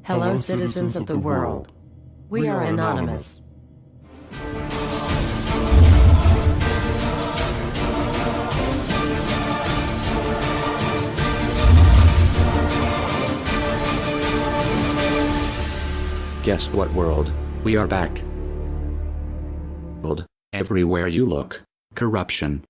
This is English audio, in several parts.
Hello, citizens of the world. We are anonymous. Guess what, world? We are back. Everywhere you look, corruption.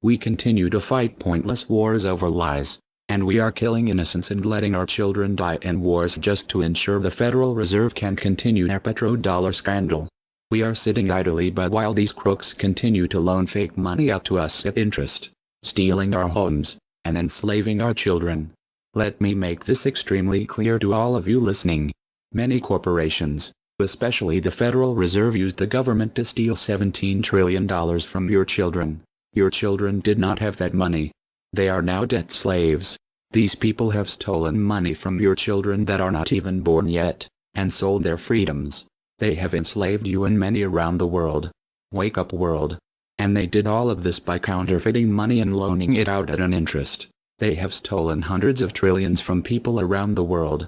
We continue to fight pointless wars over lies, and we are killing innocents and letting our children die in wars just to ensure the Federal Reserve can continue their petrodollar scandal. We are sitting idly by while these crooks continue to loan fake money out to us at interest, stealing our homes, and enslaving our children. Let me make this extremely clear to all of you listening. Many corporations, especially the Federal Reserve, used the government to steal $17 trillion from your children. Your children did not have that money. They are now debt slaves. These people have stolen money from your children that are not even born yet, and sold their freedoms. They have enslaved you and many around the world. Wake up, world. And they did all of this by counterfeiting money and loaning it out at an interest. They have stolen hundreds of trillions from people around the world.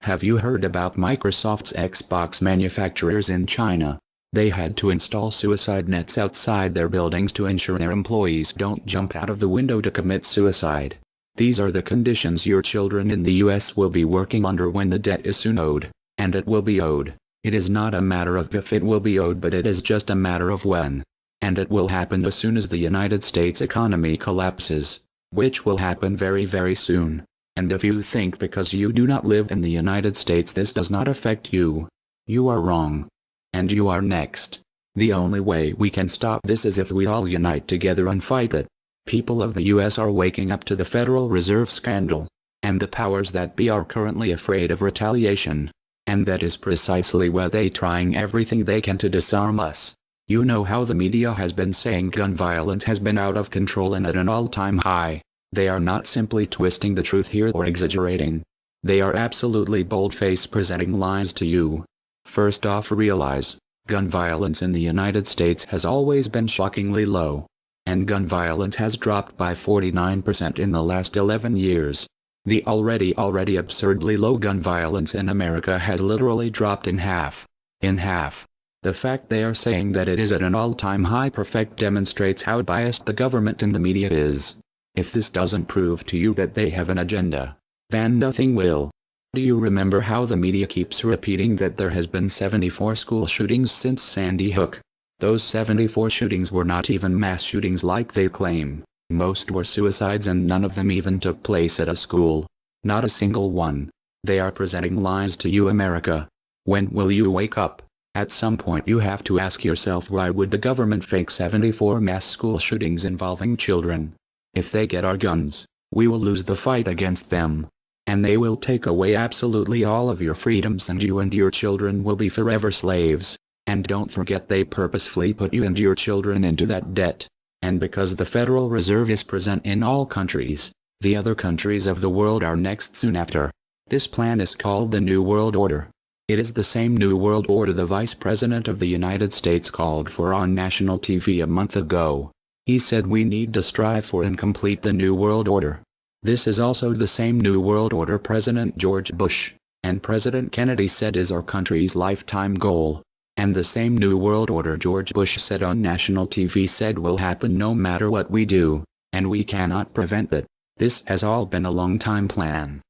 Have you heard about Microsoft's Xbox manufacturers in China? They had to install suicide nets outside their buildings to ensure their employees don't jump out of the window to commit suicide. These are the conditions your children in the US will be working under when the debt is soon owed, and it will be owed. It is not a matter of if it will be owed, but it is just a matter of when. And it will happen as soon as the United States economy collapses, which will happen very, very soon. And if you think because you do not live in the United States this does not affect you, you are wrong. And you are next. The only way we can stop this is if we all unite together and fight it. People of the US are waking up to the Federal Reserve scandal, and the powers that be are currently afraid of retaliation. And that is precisely why they trying everything they can to disarm us. You know how the media has been saying gun violence has been out of control and at an all-time high. They are not simply twisting the truth here or exaggerating. They are absolutely bold-faced presenting lies to you. First off, realize, gun violence in the United States has always been shockingly low. And gun violence has dropped by 49% in the last 11 years. The already absurdly low gun violence in America has literally dropped in half. In half. The fact they are saying that it is at an all-time high perfect demonstrates how biased the government and the media is. If this doesn't prove to you that they have an agenda, then nothing will. Do you remember how the media keeps repeating that there has been 74 school shootings since Sandy Hook? Those 74 shootings were not even mass shootings like they claim. Most were suicides and none of them even took place at a school. Not a single one. They are presenting lies to you, America. When will you wake up? At some point you have to ask yourself, why would the government fake 74 mass school shootings involving children? If they get our guns, we will lose the fight against them. And they will take away absolutely all of your freedoms and you and your children will be forever slaves. And don't forget they purposefully put you and your children into that debt. And because the Federal Reserve is present in all countries, the other countries of the world are next soon after. This plan is called the New World Order. It is the same New World Order the Vice President of the United States called for on national TV a month ago. He said we need to strive for and complete the New World Order. This is also the same New World Order President George Bush and President Kennedy said is our country's lifetime goal. And the same New World Order George Bush said on national TV said will happen no matter what we do, and we cannot prevent it. This has all been a long-time plan.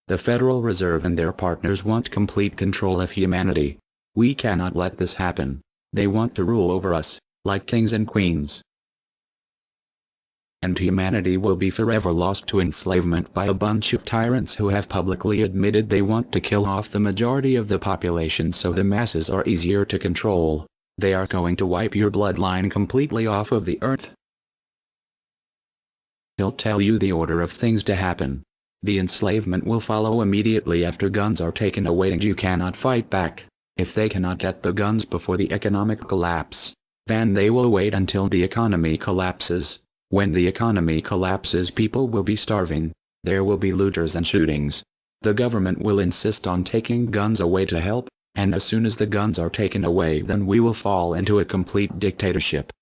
The Federal Reserve and their partners want complete control of humanity. We cannot let this happen. They want to rule over us, like kings and queens. And humanity will be forever lost to enslavement by a bunch of tyrants who have publicly admitted they want to kill off the majority of the population so the masses are easier to control. They are going to wipe your bloodline completely off of the earth. He'll tell you the order of things to happen. The enslavement will follow immediately after guns are taken away and you cannot fight back. If they cannot get the guns before the economic collapse, then they will wait until the economy collapses. When the economy collapses, people will be starving. There will be looters and shootings. The government will insist on taking guns away to help, and as soon as the guns are taken away, then we will fall into a complete dictatorship.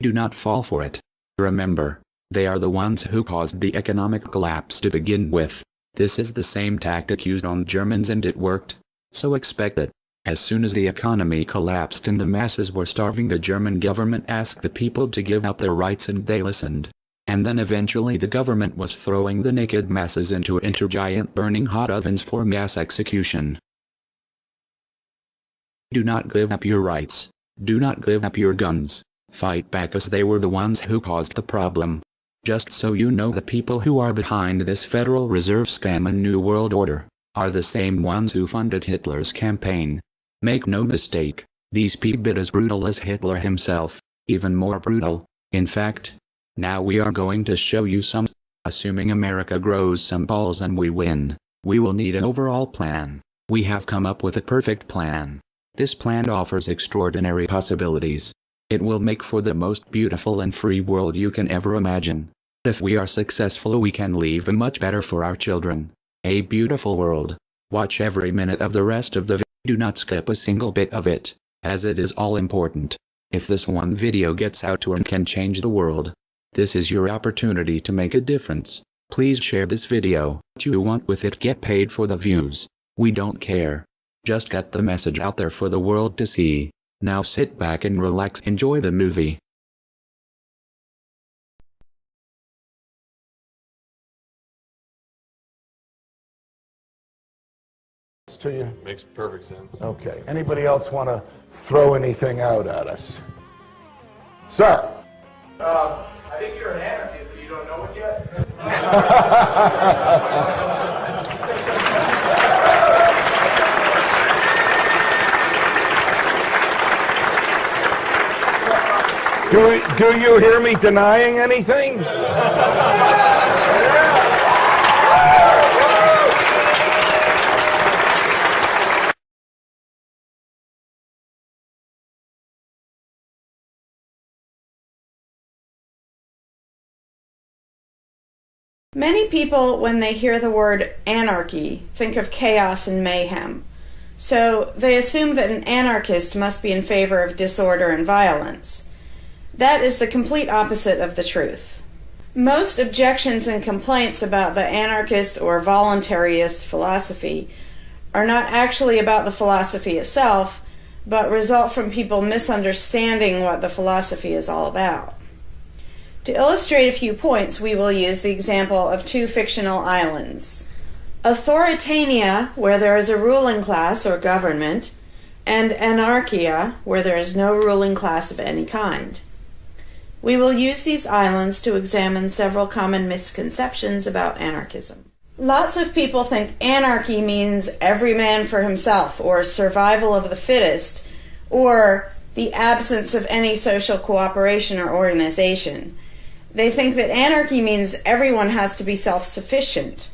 Do not fall for it. Remember, They are the ones who caused the economic collapse to begin with. This is the same tactic used on Germans and it worked. So expect it. As soon as the economy collapsed and the masses were starving, the German government asked the people to give up their rights and they listened. And then eventually the government was throwing the naked masses into giant burning hot ovens for mass execution. Do not give up your rights. Do not give up your guns. Fight back, as they were the ones who caused the problem. Just so you know, the people who are behind this Federal Reserve scam and New World Order are the same ones who funded Hitler's campaign. Make no mistake, these people are as brutal as Hitler himself, even more brutal. In fact, now we are going to show you some. Assuming America grows some balls and we win, we will need an overall plan. We have come up with a perfect plan. This plan offers extraordinary possibilities. It will make for the most beautiful and free world you can ever imagine. If we are successful, we can leave a much better for our children. A beautiful world. Watch every minute of the rest of the video. Do not skip a single bit of it, as it is all important. If this one video gets out to and can change the world, this is your opportunity to make a difference. Please share this video. What you want with it, get paid for the views. We don't care. Just get the message out there for the world to see. Now sit back and relax, enjoy the movie. To you? Makes perfect sense. Okay. Anybody else want to throw anything out at us? Sir? I think you're an anarchist and you don't know it yet. Do you hear me denying anything? Many people, when they hear the word anarchy, think of chaos and mayhem. So they assume that an anarchist must be in favor of disorder and violence. That is the complete opposite of the truth. Most objections and complaints about the anarchist or voluntarist philosophy are not actually about the philosophy itself, but result from people misunderstanding what the philosophy is all about. To illustrate a few points, we will use the example of two fictional islands. Authoritania, where there is a ruling class or government, and anarchia, where there is no ruling class of any kind. We will use these islands to examine several common misconceptions about anarchism. Lots of people think anarchy means every man for himself, or survival of the fittest, or the absence of any social cooperation or organization. They think that anarchy means everyone has to be self-sufficient.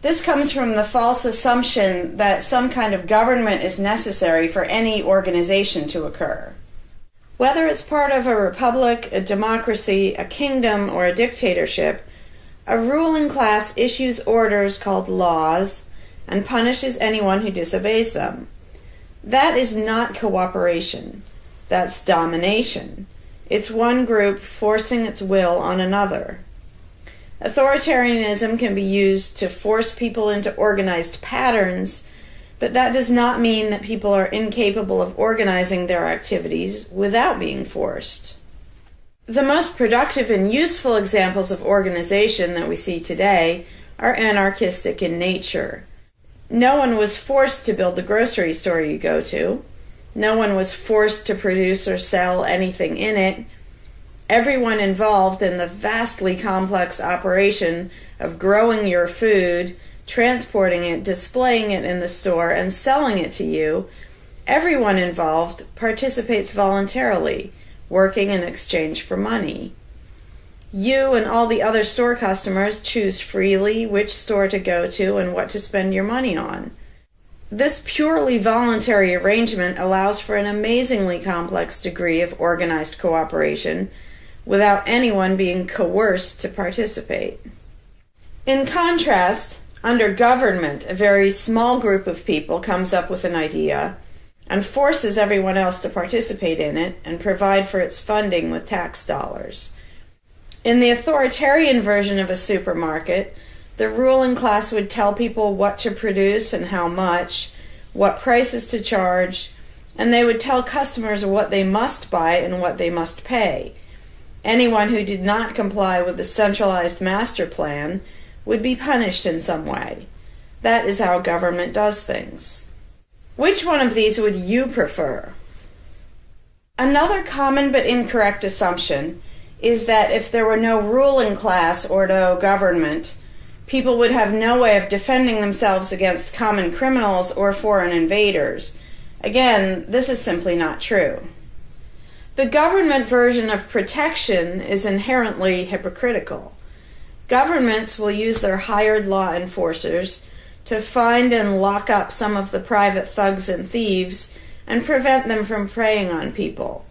This comes from the false assumption that some kind of government is necessary for any organization to occur. Whether it's part of a republic, a democracy, a kingdom, or a dictatorship, a ruling class issues orders called laws and punishes anyone who disobeys them. That is not cooperation. That's domination. It's one group forcing its will on another. Authoritarianism can be used to force people into organized patterns, but that does not mean that people are incapable of organizing their activities without being forced. The most productive and useful examples of organization that we see today are anarchistic in nature. No one was forced to build the grocery store you go to. No one was forced to produce or sell anything in it. Everyone involved in the vastly complex operation of growing your food, transporting it, displaying it in the store, and selling it to you, everyone involved participates voluntarily, working in exchange for money. You and all the other store customers choose freely which store to go to and what to spend your money on. This purely voluntary arrangement allows for an amazingly complex degree of organized cooperation without anyone being coerced to participate. In contrast, under government, a very small group of people comes up with an idea and forces everyone else to participate in it and provide for its funding with tax dollars. In the authoritarian version of a supermarket, the ruling class would tell people what to produce and how much, what prices to charge, and they would tell customers what they must buy and what they must pay. Anyone who did not comply with the centralized master plan would be punished in some way. That is how government does things. Which one of these would you prefer? Another common but incorrect assumption is that if there were no ruling class or no government, people would have no way of defending themselves against common criminals or foreign invaders. Again, this is simply not true. The government version of protection is inherently hypocritical. Governments will use their hired law enforcers to find and lock up some of the private thugs and thieves and prevent them from preying on people.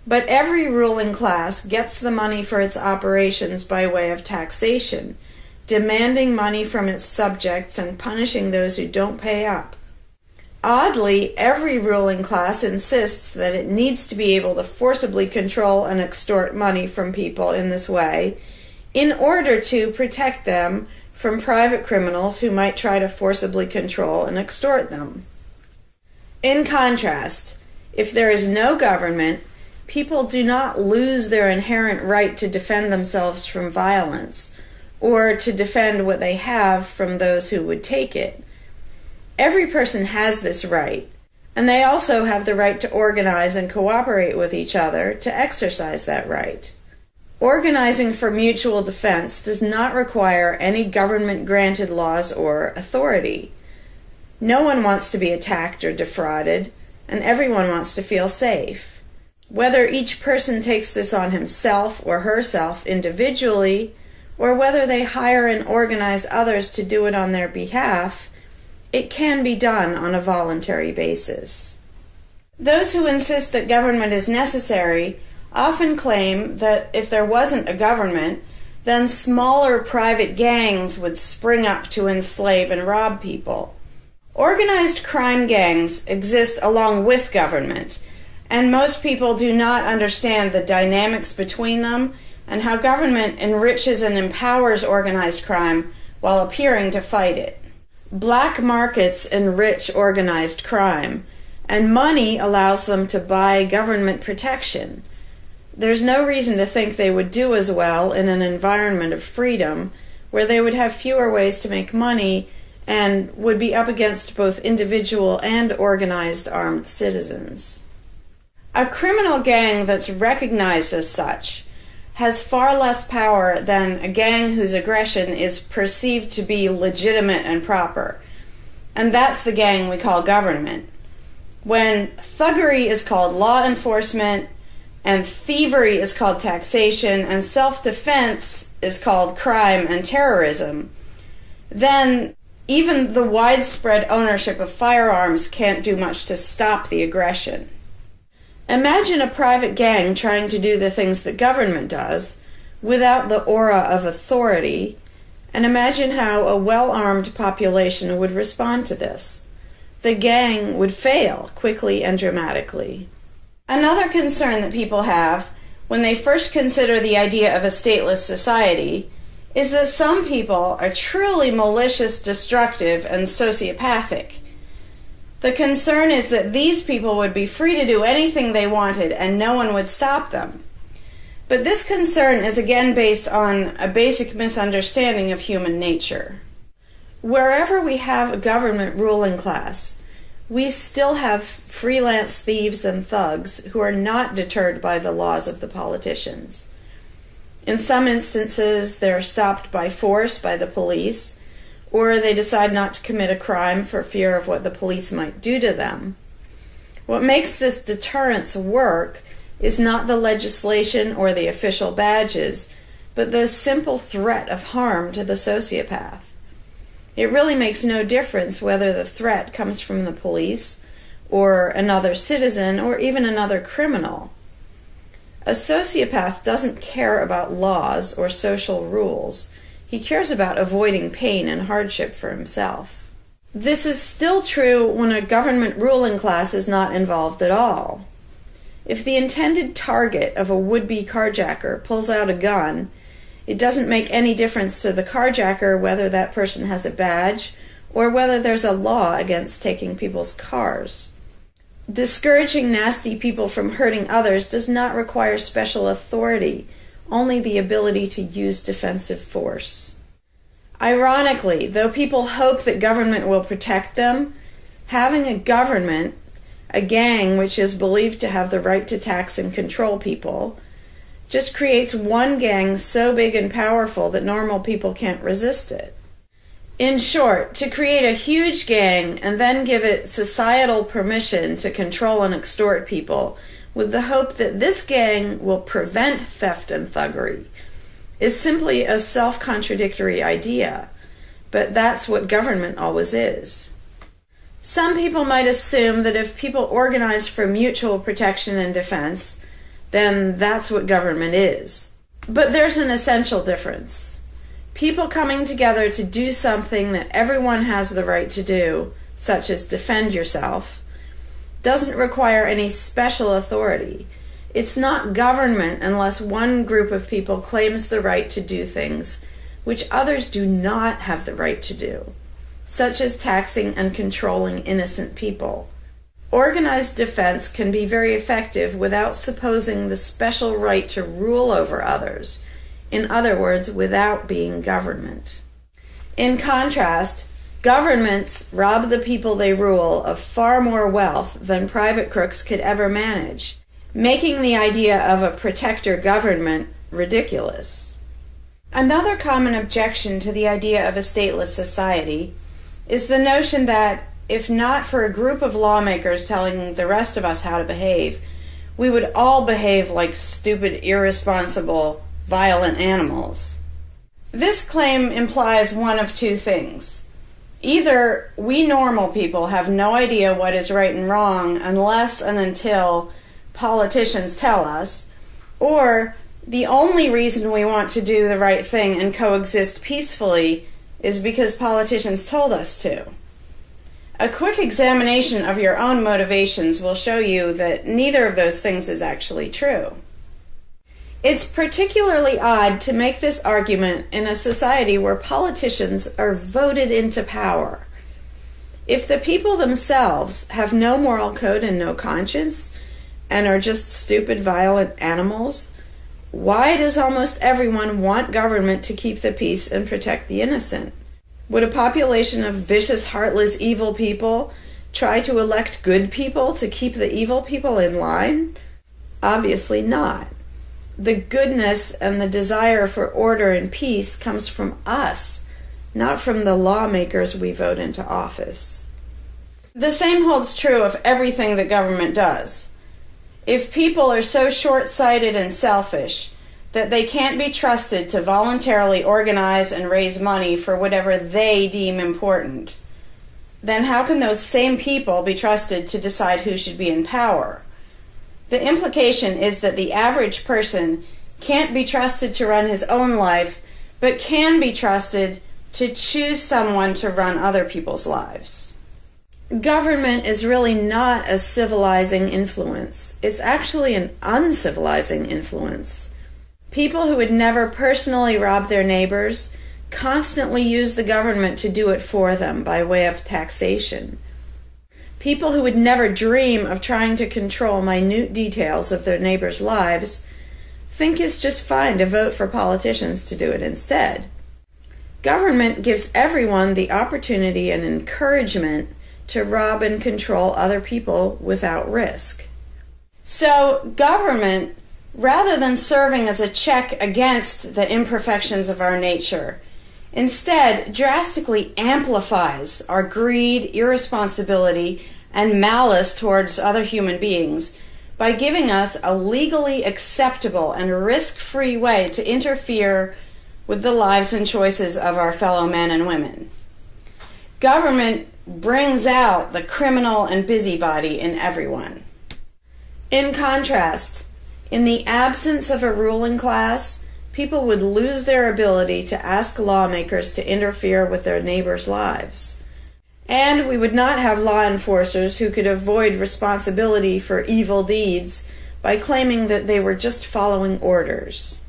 But every ruling class gets the money for its operations by way of taxation, demanding money from its subjects and punishing those who don't pay up. Oddly, every ruling class insists that it needs to be able to forcibly control and extort money from people in this way in order to protect them from private criminals who might try to forcibly control and extort them. In contrast, if there is no government, people do not lose their inherent right to defend themselves from violence or to defend what they have from those who would take it. Every person has this right, and they also have the right to organize and cooperate with each other to exercise that right. Organizing for mutual defense does not require any government-granted laws or authority. No one wants to be attacked or defrauded, and everyone wants to feel safe. Whether each person takes this on himself or herself individually, or whether they hire and organize others to do it on their behalf, it can be done on a voluntary basis. Those who insist that government is necessary often claim that if there wasn't a government, then smaller private gangs would spring up to enslave and rob people. Organized crime gangs exist along with government, and most people do not understand the dynamics between them and how government enriches and empowers organized crime while appearing to fight it. Black markets enrich organized crime, and money allows them to buy government protection. There's no reason to think they would do as well in an environment of freedom, where they would have fewer ways to make money and would be up against both individual and organized armed citizens. A criminal gang that's recognized as such has far less power than a gang whose aggression is perceived to be legitimate and proper. And that's the gang we call government. When thuggery is called law enforcement, and thievery is called taxation, and self-defense is called crime and terrorism, then even the widespread ownership of firearms can't do much to stop the aggression. Imagine a private gang trying to do the things that government does without the aura of authority, and imagine how a well-armed population would respond to this. The gang would fail quickly and dramatically. Another concern that people have when they first consider the idea of a stateless society is that some people are truly malicious, destructive, and sociopathic. The concern is that these people would be free to do anything they wanted and no one would stop them. But this concern is again based on a basic misunderstanding of human nature. Wherever we have a government ruling class, we still have freelance thieves and thugs who are not deterred by the laws of the politicians. In some instances, they're stopped by force by the police, or they decide not to commit a crime for fear of what the police might do to them. What makes this deterrence work is not the legislation or the official badges, but the simple threat of harm to the sociopath. It really makes no difference whether the threat comes from the police, or another citizen, or even another criminal. A sociopath doesn't care about laws or social rules. He cares about avoiding pain and hardship for himself. This is still true when a government ruling class is not involved at all. If the intended target of a would-be carjacker pulls out a gun, it doesn't make any difference to the carjacker whether that person has a badge or whether there's a law against taking people's cars. Discouraging nasty people from hurting others does not require special authority, only the ability to use defensive force. Ironically, though people hope that government will protect them, having a government, a gang which is believed to have the right to tax and control people, just creates one gang so big and powerful that normal people can't resist it. In short, to create a huge gang and then give it societal permission to control and extort people with the hope that this gang will prevent theft and thuggery is simply a self-contradictory idea, but that's what government always is. Some people might assume that if people organize for mutual protection and defense, then that's what government is. But there's an essential difference. People coming together to do something that everyone has the right to do, such as defend yourself, doesn't require any special authority. It's not government unless one group of people claims the right to do things which others do not have the right to do, such as taxing and controlling innocent people. Organized defense can be very effective without supposing the special right to rule over others. In other words, without being government. In contrast, governments rob the people they rule of far more wealth than private crooks could ever manage, making the idea of a protector government ridiculous. Another common objection to the idea of a stateless society is the notion that, if not for a group of lawmakers telling the rest of us how to behave, we would all behave like stupid, irresponsible, violent animals. This claim implies one of two things. Either we normal people have no idea what is right and wrong unless and until politicians tell us, or the only reason we want to do the right thing and coexist peacefully is because politicians told us to. A quick examination of your own motivations will show you that neither of those things is actually true. It's particularly odd to make this argument in a society where politicians are voted into power. If the people themselves have no moral code and no conscience, and are just stupid, violent animals, why does almost everyone want government to keep the peace and protect the innocent? Would a population of vicious, heartless, evil people try to elect good people to keep the evil people in line? Obviously not. The goodness and the desire for order and peace comes from us, not from the lawmakers we vote into office. The same holds true of everything that government does. If people are so short-sighted and selfish that they can't be trusted to voluntarily organize and raise money for whatever they deem important, then how can those same people be trusted to decide who should be in power? The implication is that the average person can't be trusted to run his own life, but can be trusted to choose someone to run other people's lives. Government is really not a civilizing influence. It's actually an uncivilizing influence. People who would never personally rob their neighbors constantly use the government to do it for them by way of taxation. People who would never dream of trying to control minute details of their neighbors' lives think it's just fine to vote for politicians to do it instead. Government gives everyone the opportunity and encouragement to rob and control other people without risk. So government, rather than serving as a check against the imperfections of our nature, instead drastically amplifies our greed, irresponsibility, and malice towards other human beings by giving us a legally acceptable and risk-free way to interfere with the lives and choices of our fellow men and women. Government brings out the criminal and busybody in everyone. In contrast, in the absence of a ruling class, people would lose their ability to ask lawmakers to interfere with their neighbors' lives. And we would not have law enforcers who could avoid responsibility for evil deeds by claiming that they were just following orders.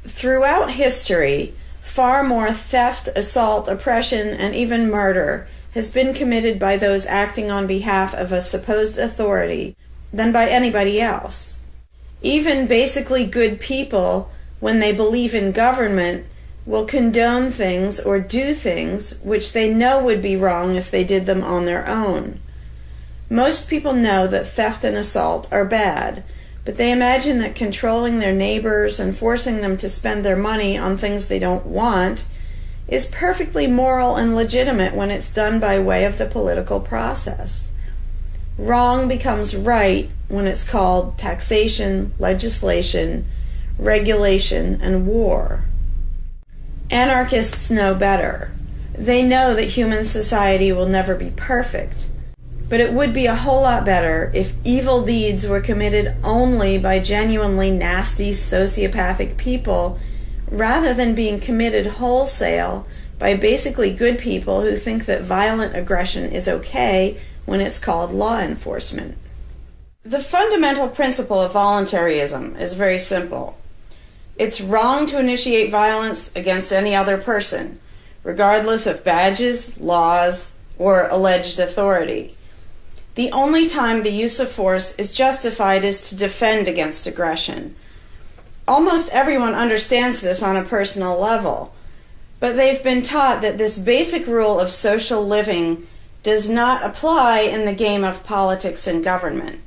Throughout history, far more theft, assault, oppression, and even murder has been committed by those acting on behalf of a supposed authority than by anybody else. Even basically good people, when they believe in government, will condone things or do things which they know would be wrong if they did them on their own. Most people know that theft and assault are bad, but they imagine that controlling their neighbors and forcing them to spend their money on things they don't want is perfectly moral and legitimate when it's done by way of the political process. Wrong becomes right when it's called taxation, legislation, regulation, and war. Anarchists know better. They know that human society will never be perfect, but it would be a whole lot better if evil deeds were committed only by genuinely nasty, sociopathic people, rather than being committed wholesale by basically good people who think that violent aggression is okay when it's called law enforcement. The fundamental principle of voluntarism is very simple. It's wrong to initiate violence against any other person, regardless of badges, laws, or alleged authority. The only time the use of force is justified is to defend against aggression. Almost everyone understands this on a personal level, but they've been taught that this basic rule of social living does not apply in the game of politics and government.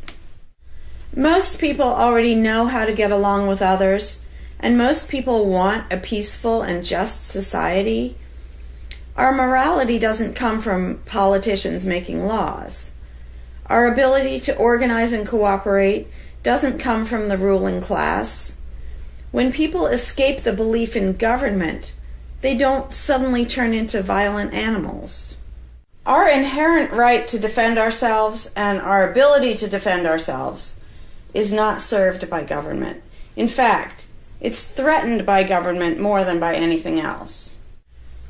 Most people already know how to get along with others, and most people want a peaceful and just society. Our morality doesn't come from politicians making laws. Our ability to organize and cooperate doesn't come from the ruling class. When people escape the belief in government, they don't suddenly turn into violent animals. Our inherent right to defend ourselves and our ability to defend ourselves is not served by government. In fact, it's threatened by government more than by anything else.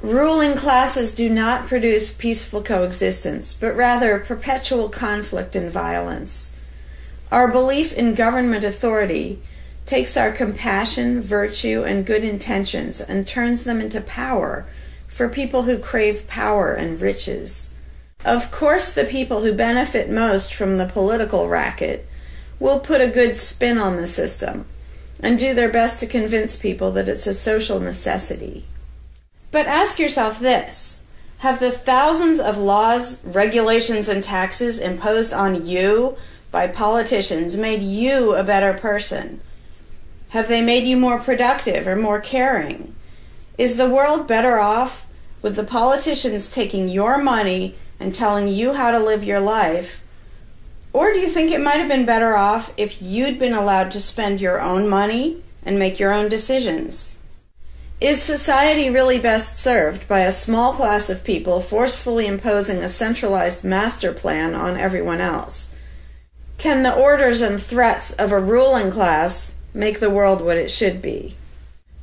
Ruling classes do not produce peaceful coexistence, but rather perpetual conflict and violence. Our belief in government authority takes our compassion, virtue, and good intentions and turns them into power for people who crave power and riches. Of course, the people who benefit most from the political racket will put a good spin on the system and do their best to convince people that it's a social necessity. But ask yourself this: have the thousands of laws, regulations, and taxes imposed on you by politicians made you a better person? Have they made you more productive or more caring? Is the world better off with the politicians taking your money and telling you how to live your life? Or do you think it might have been better off if you'd been allowed to spend your own money and make your own decisions? Is society really best served by a small class of people forcefully imposing a centralized master plan on everyone else? Can the orders and threats of a ruling class make the world what it should be?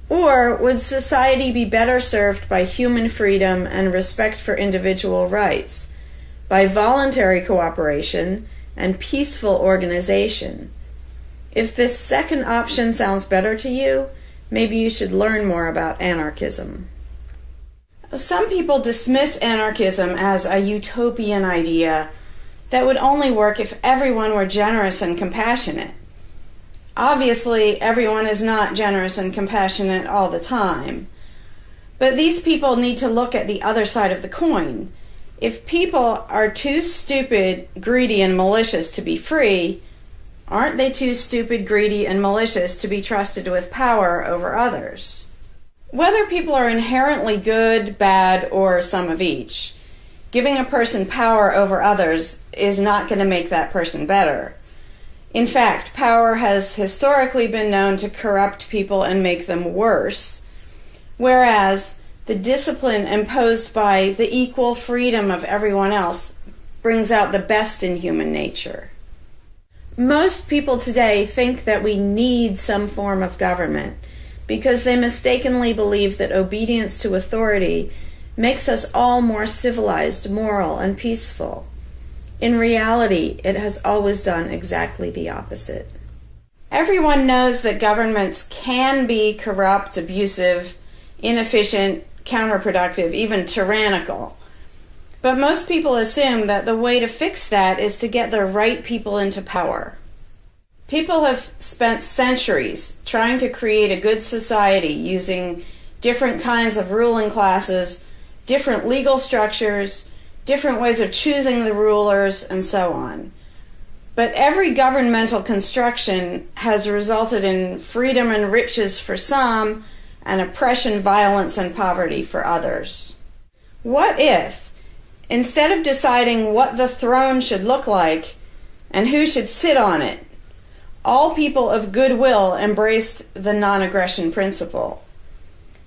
Or would society be better served by human freedom and respect for individual rights, by voluntary cooperation and peaceful organization? If this second option sounds better to you, maybe you should learn more about anarchism. Some people dismiss anarchism as a utopian idea that would only work if everyone were generous and compassionate. Obviously, everyone is not generous and compassionate all the time. But these people need to look at the other side of the coin. If people are too stupid, greedy, and malicious to be free, aren't they too stupid, greedy, and malicious to be trusted with power over others? Whether people are inherently good, bad, or some of each, giving a person power over others is not going to make that person better. In fact, power has historically been known to corrupt people and make them worse, whereas the discipline imposed by the equal freedom of everyone else brings out the best in human nature. Most people today think that we need some form of government because they mistakenly believe that obedience to authority makes us all more civilized, moral, and peaceful. In reality, it has always done exactly the opposite. Everyone knows that governments can be corrupt, abusive, inefficient, counterproductive, even tyrannical. But most people assume that the way to fix that is to get the right people into power. People have spent centuries trying to create a good society using different kinds of ruling classes, different legal structures, different ways of choosing the rulers, and so on. But every governmental construction has resulted in freedom and riches for some, and oppression, violence, and poverty for others. What if, instead of deciding what the throne should look like and who should sit on it, all people of goodwill embraced the non-aggression principle?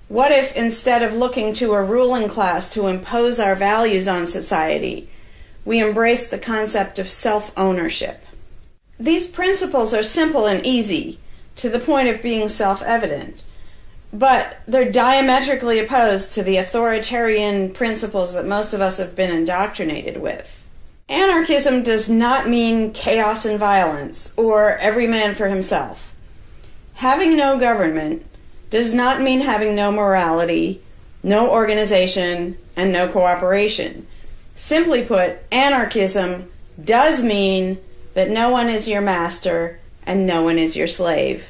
What if, instead of looking to a ruling class to impose our values on society, we embraced the concept of self-ownership? These principles are simple and easy, to the point of being self-evident, but they're diametrically opposed to the authoritarian principles that most of us have been indoctrinated with. Anarchism does not mean chaos and violence, or every man for himself. Having no government does not mean having no morality, no organization, and no cooperation. Simply put, anarchism does mean that no one is your master and no one is your slave.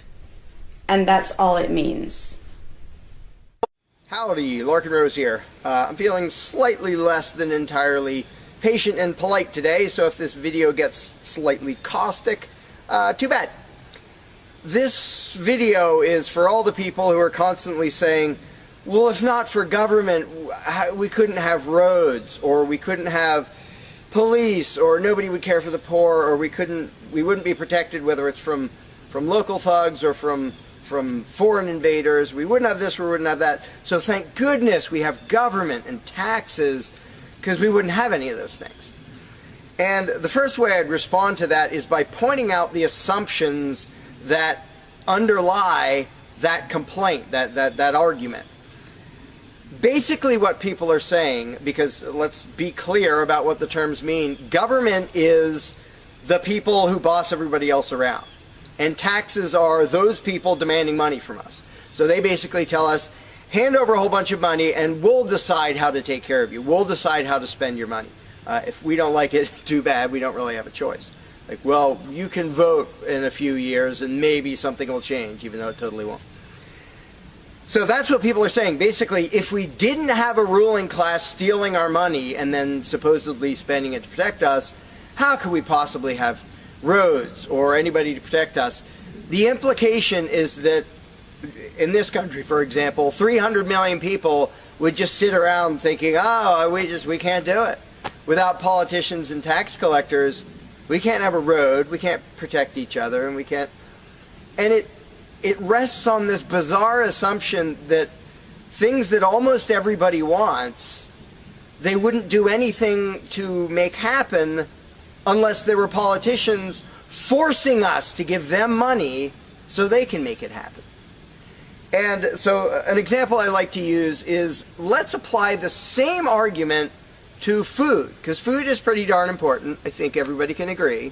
And that's all it means. Howdy, Larkin Rose here. I'm feeling slightly less than entirely patient and polite today, so if this video gets slightly caustic, too bad. This video is for all the people who are constantly saying, well, if not for government, we couldn't have roads, or we couldn't have police, or nobody would care for the poor, or we wouldn't be protected, whether it's from local thugs or from foreign invaders. We wouldn't have this, we wouldn't have that. So thank goodness we have government and taxes, because we wouldn't have any of those things. And the first way I'd respond to that is by pointing out the assumptions that underlie that complaint, that argument. Basically what people are saying, because let's be clear about what the terms mean, government is the people who boss everybody else around. And taxes are those people demanding money from us. So they basically tell us, hand over a whole bunch of money and we'll decide how to take care of you. We'll decide how to spend your money. If we don't like it, too bad, we don't really have a choice. Like, well, you can vote in a few years and maybe something will change, even though it totally won't. So that's what people are saying. Basically, if we didn't have a ruling class stealing our money and then supposedly spending it to protect us, how could we possibly have roads or anybody to protect us? The implication is that in this country, for example, 300 million people would just sit around thinking, oh, we can't do it. Without politicians and tax collectors, we can't have a road, we can't protect each other, and we can't... And it rests on this bizarre assumption that things that almost everybody wants, they wouldn't do anything to make happen unless there were politicians forcing us to give them money so they can make it happen. And so an example I like to use is, let's apply the same argument to food, because food is pretty darn important. I think everybody can agree.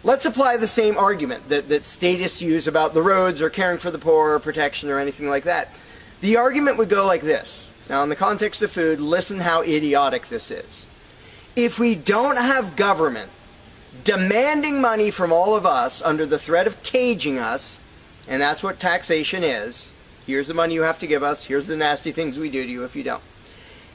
Let's apply the same argument that statists use about the roads or caring for the poor or protection or anything like that. The argument would go like this. Now, in the context of food, listen how idiotic this is. If we don't have government demanding money from all of us under the threat of caging us, and that's what taxation is, here's the money you have to give us, here's the nasty things we do to you if you don't.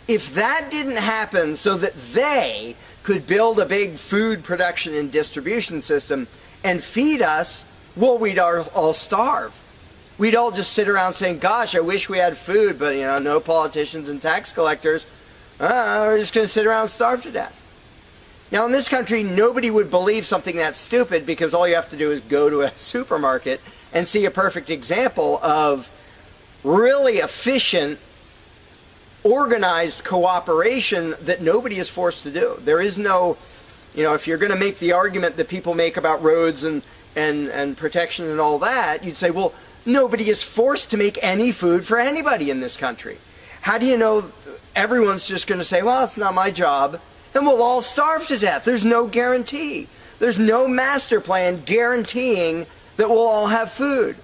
If that didn't happen so that they could build a big food production and distribution system and feed us, well, we'd all starve. We'd all just sit around saying, gosh, I wish we had food, but, you know, no politicians and tax collectors. We're just going to sit around and starve to death. Now, in this country, nobody would believe something that stupid, because all you have to do is go to a supermarket and see a perfect example of really efficient, organized cooperation that nobody is forced to do. There is no, you know, if you're going to make the argument that people make about roads and protection and all that, you'd say, well, nobody is forced to make any food for anybody in this country. How do you know everyone's just going to say, well, it's not my job, and we'll all starve to death? There's no guarantee. There's no master plan guaranteeing that we'll all have food.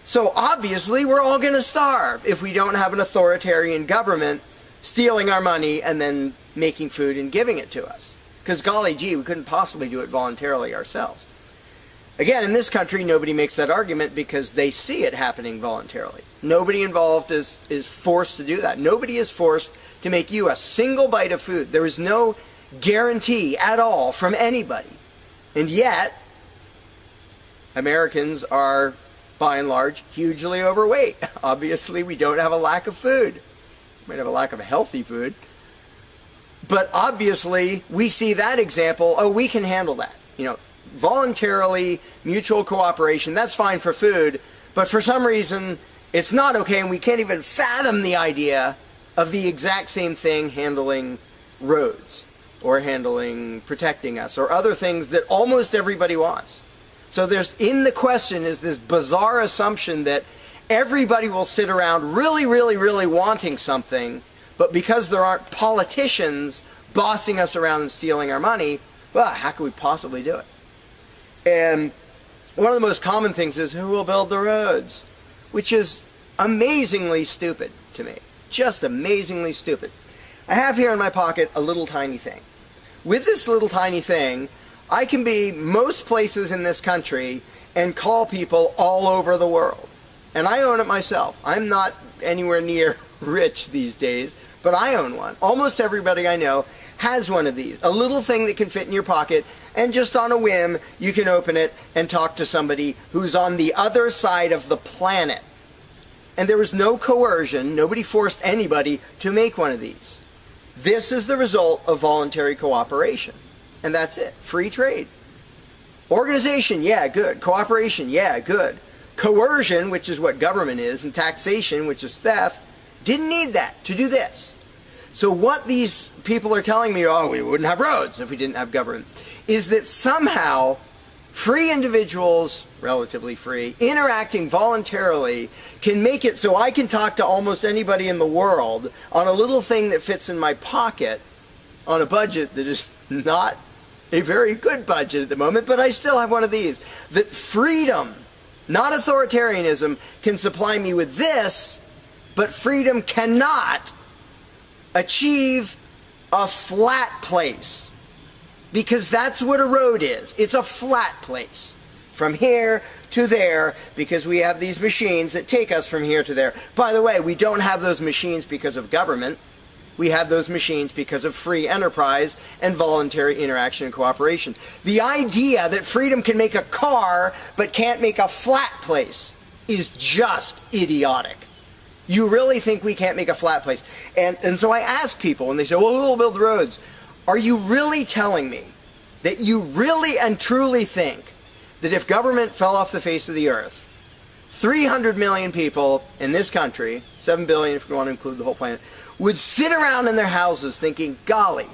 So obviously we're all going to starve if we don't have an authoritarian government stealing our money and then making food and giving it to us. Because golly gee, we couldn't possibly do it voluntarily ourselves. Again, in this country, nobody makes that argument because they see it happening voluntarily. Nobody involved is forced to do that. Nobody is forced to make you a single bite of food. There is no guarantee at all from anybody. And yet, Americans are, by and large, hugely overweight. Obviously, we don't have a lack of food. We might have a lack of healthy food. But obviously, we see that example. Oh, we can handle that. You know, voluntarily, mutual cooperation, that's fine for food. But for some reason, it's not okay, and we can't even fathom the idea of the exact same thing handling roads or handling protecting us or other things that almost everybody wants. So there's, in the question is this bizarre assumption that everybody will sit around really, really, really wanting something, but because there aren't politicians bossing us around and stealing our money, well, how could we possibly do it? And one of the most common things is, who will build the roads? Which is amazingly stupid to me. Just amazingly stupid. I have here in my pocket a little tiny thing. With this little tiny thing, I can be most places in this country and call people all over the world. And I own it myself. I'm not anywhere near rich these days, but I own one. Almost everybody I know has one of these. A little thing that can fit in your pocket, and just on a whim, you can open it and talk to somebody who's on the other side of the planet. And there was no coercion. Nobody forced anybody to make one of these. This is the result of voluntary cooperation. And that's it. Free trade. Organization, yeah, good. Cooperation, yeah, good. Coercion, which is what government is, and taxation, which is theft, didn't need that to do this. So what these people are telling me, oh, we wouldn't have roads if we didn't have government, is that somehow free individuals, relatively free, interacting voluntarily can make it so I can talk to almost anybody in the world on a little thing that fits in my pocket on a budget that is not a very good budget at the moment, but I still have one of these. That freedom, not authoritarianism, can supply me with this, but freedom cannot achieve a flat place. Because that's what a road is. It's a flat place. From here to there, because we have these machines that take us from here to there. By the way, we don't have those machines because of government. We have those machines because of free enterprise and voluntary interaction and cooperation. The idea that freedom can make a car but can't make a flat place is just idiotic. You really think we can't make a flat place? And so I ask people, and they say, well, who will build the roads? Are you really telling me that you really and truly think that if government fell off the face of the earth, 300 million people in this country, 7 billion if you want to include the whole planet, would sit around in their houses thinking, golly,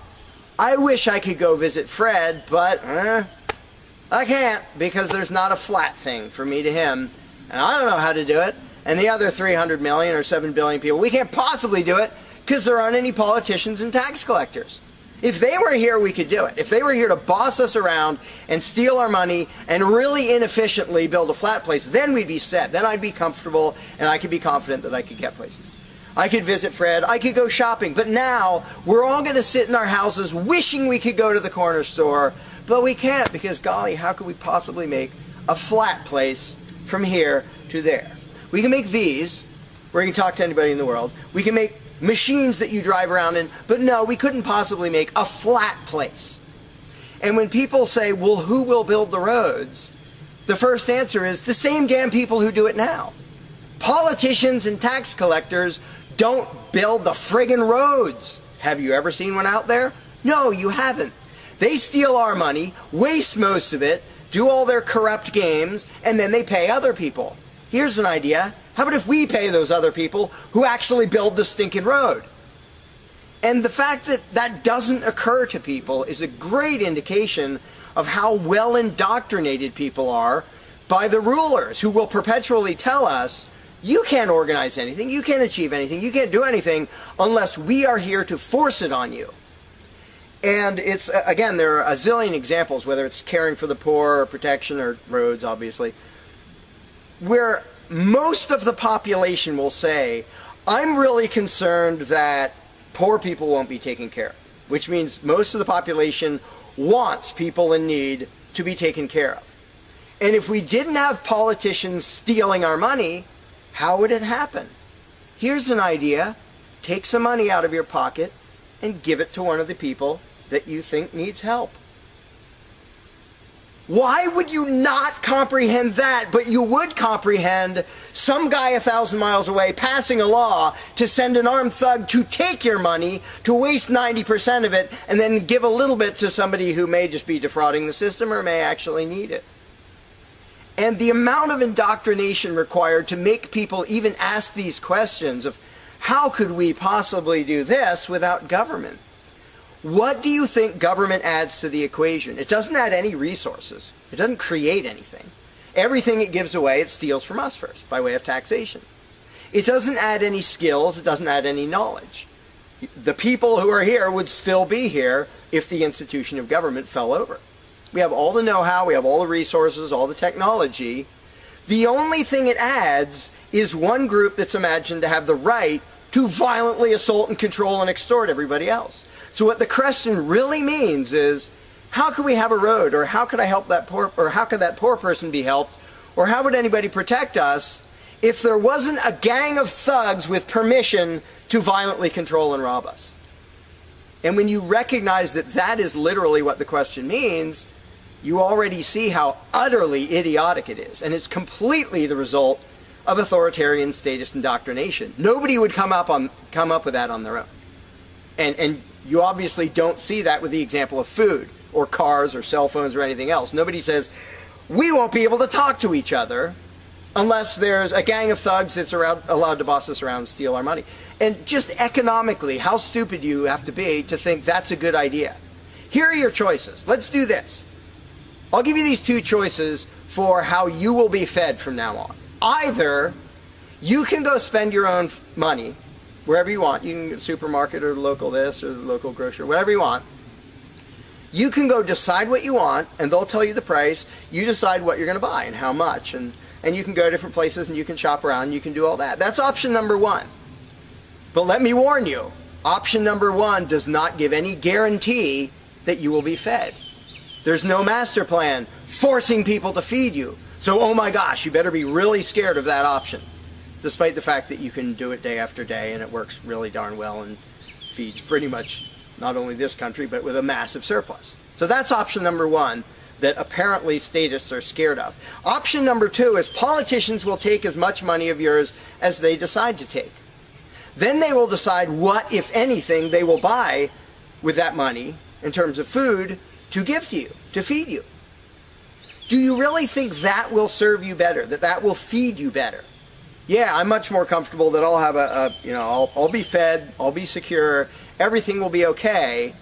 I wish I could go visit Fred, but I can't because there's not a flat thing from me to him, and I don't know how to do it. And the other 300 million or 7 billion people, we can't possibly do it because there aren't any politicians and tax collectors. If they were here, we could do it. If they were here to boss us around and steal our money and really inefficiently build a flat place, then we'd be set. Then I'd be comfortable and I could be confident that I could get places. I could visit Fred, I could go shopping, but now we're all going to sit in our houses wishing we could go to the corner store, but we can't because, golly, how could we possibly make a flat place from here to there? We can make these, where you can talk to anybody in the world. We can make machines that you drive around in, but no, we couldn't possibly make a flat place. And when people say, well, who will build the roads? The first answer is the same damn people who do it now. Politicians and tax collectors don't build the friggin' roads. Have you ever seen one out there? No, you haven't. They steal our money, waste most of it, do all their corrupt games, and then they pay other people. Here's an idea. How about if we pay those other people who actually build the stinking road? And the fact that that doesn't occur to people is a great indication of how well indoctrinated people are by the rulers who will perpetually tell us, you can't organize anything, you can't achieve anything, you can't do anything unless we are here to force it on you. And it's, again, there are a zillion examples, whether it's caring for the poor or protection or roads, obviously. where most of the population will say, I'm really concerned that poor people won't be taken care of, which means most of the population wants people in need to be taken care of. And if we didn't have politicians stealing our money, how would it happen? Here's an idea. Take some money out of your pocket and give it to one of the people that you think needs help. Why would you not comprehend that, but you would comprehend some guy 1,000 miles away passing a law to send an armed thug to take your money, to waste 90% of it, and then give a little bit to somebody who may just be defrauding the system or may actually need it? And the amount of indoctrination required to make people even ask these questions of how could we possibly do this without government? What do you think government adds to the equation? It doesn't add any resources. It doesn't create anything. Everything it gives away, it steals from us first, by way of taxation. It doesn't add any skills. It doesn't add any knowledge. The people who are here would still be here if the institution of government fell over. We have all the know-how, we have all the resources, all the technology. The only thing it adds is one group that's imagined to have the right to violently assault and control and extort everybody else. So what the question really means is, how could we have a road, or how could I help that poor, or how could that poor person be helped, or how would anybody protect us if there wasn't a gang of thugs with permission to violently control and rob us? And when you recognize that that is literally what the question means, you already see how utterly idiotic it is. And it's completely the result of authoritarian statist indoctrination. Nobody would come up with that on their own. And you obviously don't see that with the example of food or cars or cell phones or anything else. Nobody says, we won't be able to talk to each other unless there's a gang of thugs that's allowed to boss us around and steal our money. And just economically, how stupid you have to be to think that's a good idea. Here are your choices. Let's do this. I'll give you these two choices for how you will be fed from now on. Either you can go spend your own money wherever you want. You can go to the supermarket or the local this or the local grocery, whatever you want. You can go decide what you want, and they'll tell you the price. You decide what you're going to buy and how much. And you can go to different places and you can shop around and you can do all that. That's option number one. But let me warn you, option number one does not give any guarantee that you will be fed. There's no master plan forcing people to feed you. So, oh my gosh, you better be really scared of that option, despite the fact that you can do it day after day and it works really darn well and feeds pretty much not only this country, but with a massive surplus. So that's option number one that apparently statists are scared of. Option number two is politicians will take as much money of yours as they decide to take. Then they will decide what, if anything, they will buy with that money in terms of food to give to you, to feed you. Do you really think that will serve you better, that will feed you better? Yeah, I'm much more comfortable that I'll have I'll be fed, I'll be secure, everything will be okay.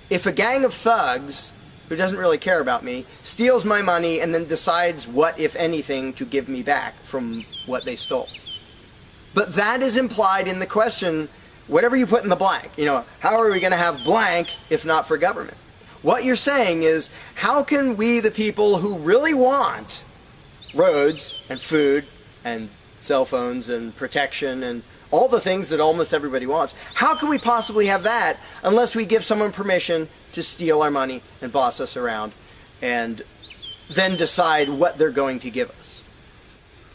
If a gang of thugs who doesn't really care about me steals my money and then decides what, if anything, to give me back from what they stole. But that is implied in the question, whatever you put in the blank. How are we going to have blank if not for government? What you're saying is, how can we, the people who really want roads and food and cell phones and protection and all the things that almost everybody wants, how can we possibly have that unless we give someone permission to steal our money and boss us around and then decide what they're going to give us?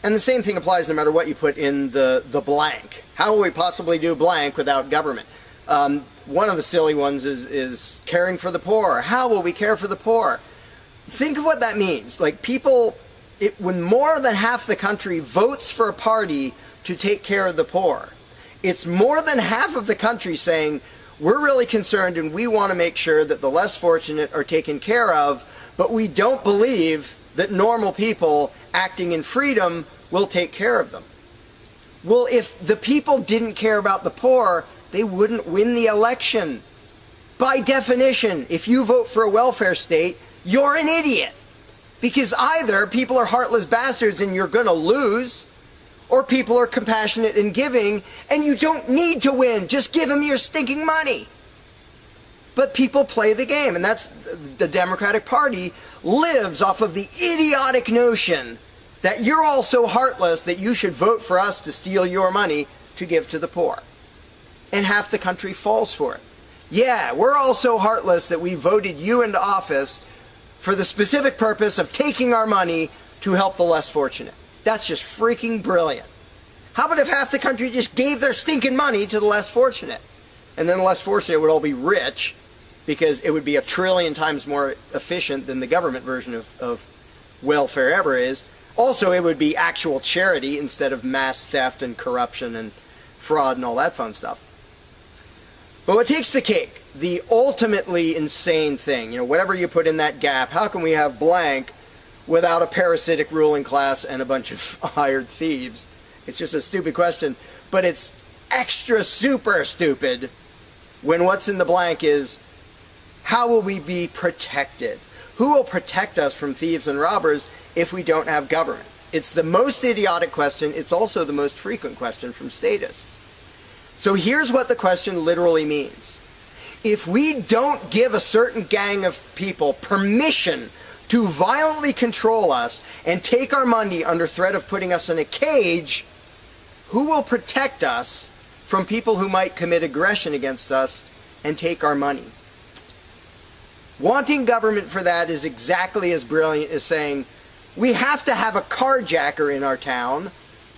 And the same thing applies no matter what you put in the blank. How will we possibly do blank without government? One of the silly ones is caring for the poor. How will we care for the poor? Think of what that means. Like when more than half the country votes for a party to take care of the poor, it's more than half of the country saying, we're really concerned and we want to make sure that the less fortunate are taken care of, but we don't believe that normal people acting in freedom will take care of them. Well, if the people didn't care about the poor, they wouldn't win the election. By definition, if you vote for a welfare state, you're an idiot. Because either people are heartless bastards and you're going to lose, or people are compassionate and giving and you don't need to win. Just give them your stinking money. But people play the game, and that's the Democratic Party lives off of the idiotic notion that you're all so heartless that you should vote for us to steal your money to give to the poor. And half the country falls for it. Yeah, we're all so heartless that we voted you into office for the specific purpose of taking our money to help the less fortunate. That's just freaking brilliant. How about if half the country just gave their stinking money to the less fortunate? And then the less fortunate would all be rich, because it would be 1 trillion times more efficient than the government version of welfare ever is. Also, it would be actual charity instead of mass theft and corruption and fraud and all that fun stuff. But what takes the cake, the ultimately insane thing, whatever you put in that gap, how can we have blank without a parasitic ruling class and a bunch of hired thieves? It's just a stupid question, but it's extra super stupid when what's in the blank is, how will we be protected? Who will protect us from thieves and robbers if we don't have government? It's the most idiotic question. It's also the most frequent question from statists. So here's what the question literally means. If we don't give a certain gang of people permission to violently control us and take our money under threat of putting us in a cage, who will protect us from people who might commit aggression against us and take our money? Wanting government for that is exactly as brilliant as saying, we have to have a carjacker in our town,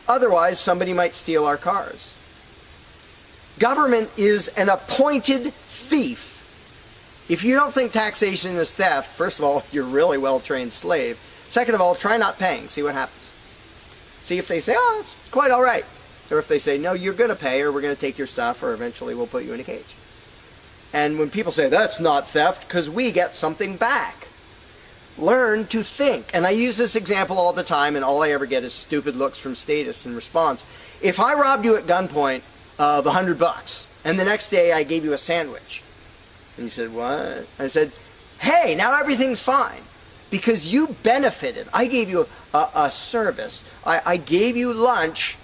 otherwise somebody might steal our cars. Government is an appointed thief. If you don't think taxation is theft, first of all, you're a really well-trained slave. Second of all, try not paying. See what happens. See if they say, oh, it's quite all right. Or if they say, no, you're going to pay, or we're going to take your stuff, or eventually we'll put you in a cage. And when people say, that's not theft, because we get something back. Learn to think. And I use this example all the time, and all I ever get is stupid looks from statists in response. If I robbed you at gunpoint of $100, and the next day I gave you a sandwich, and you said, what? I said, hey, now everything's fine, because you benefited. I gave you a service. I gave you lunch,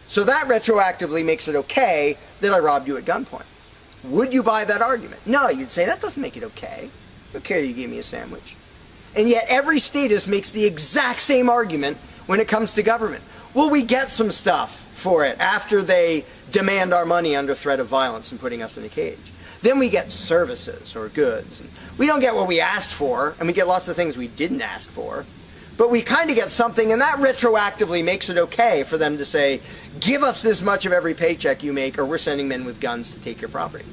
so that retroactively makes it okay that I robbed you at gunpoint. Would you buy that argument? No, you'd say, that doesn't make it okay. Okay, you gave me a sandwich. And yet every statist makes the exact same argument when it comes to government. Well, we get some stuff for it after they demand our money under threat of violence and putting us in a cage. Then we get services or goods. And we don't get what we asked for, and we get lots of things we didn't ask for. But we kind of get something, and that retroactively makes it okay for them to say, give us this much of every paycheck you make, or we're sending men with guns to take your property.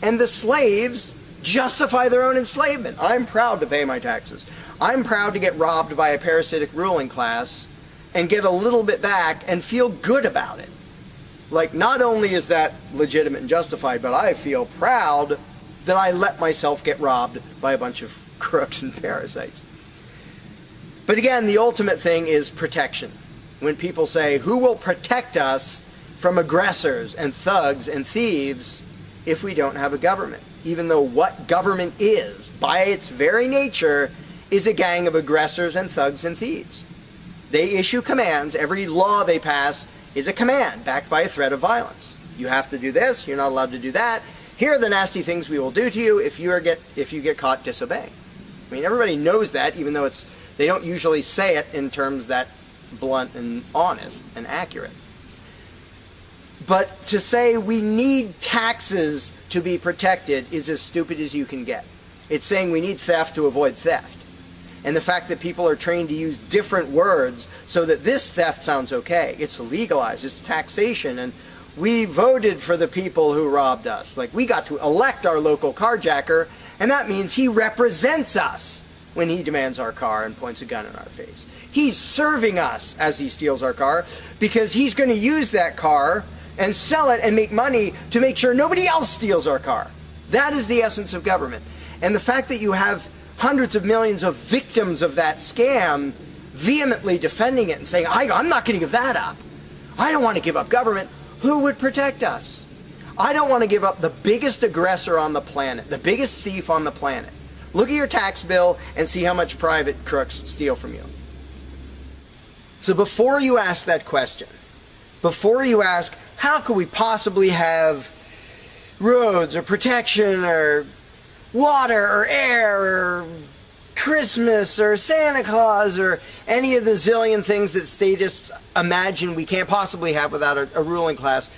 And the slaves justify their own enslavement. I'm proud to pay my taxes. I'm proud to get robbed by a parasitic ruling class and get a little bit back and feel good about it. Like, not only is that legitimate and justified, but I feel proud that I let myself get robbed by a bunch of crooks and parasites. But again, the ultimate thing is protection. When people say, who will protect us from aggressors and thugs and thieves if we don't have a government? Even though what government is, by its very nature, is a gang of aggressors and thugs and thieves. They issue commands. Every law they pass is a command backed by a threat of violence. You have to do this. You're not allowed to do that. Here are the nasty things we will do to you if you get caught disobeying. I mean, everybody knows that, even though they don't usually say it in terms that blunt and honest and accurate. But to say we need taxes to be protected is as stupid as you can get. It's saying we need theft to avoid theft. And the fact that people are trained to use different words so that this theft sounds okay. It's legalized, it's taxation, and we voted for the people who robbed us. Like, we got to elect our local carjacker, and that means he represents us when he demands our car and points a gun in our face. He's serving us as he steals our car, because he's going to use that car and sell it and make money to make sure nobody else steals our car. That is the essence of government. And the fact that you have hundreds of millions of victims of that scam vehemently defending it and saying, I'm not going to give that up. I don't want to give up government. Who would protect us? I don't want to give up the biggest aggressor on the planet, the biggest thief on the planet. Look at your tax bill and see how much private crooks steal from you. So before you ask that question, before you ask, how could we possibly have roads or protection or water or air or Christmas or Santa Claus or any of the zillion things that statists imagine we can't possibly have without a ruling class.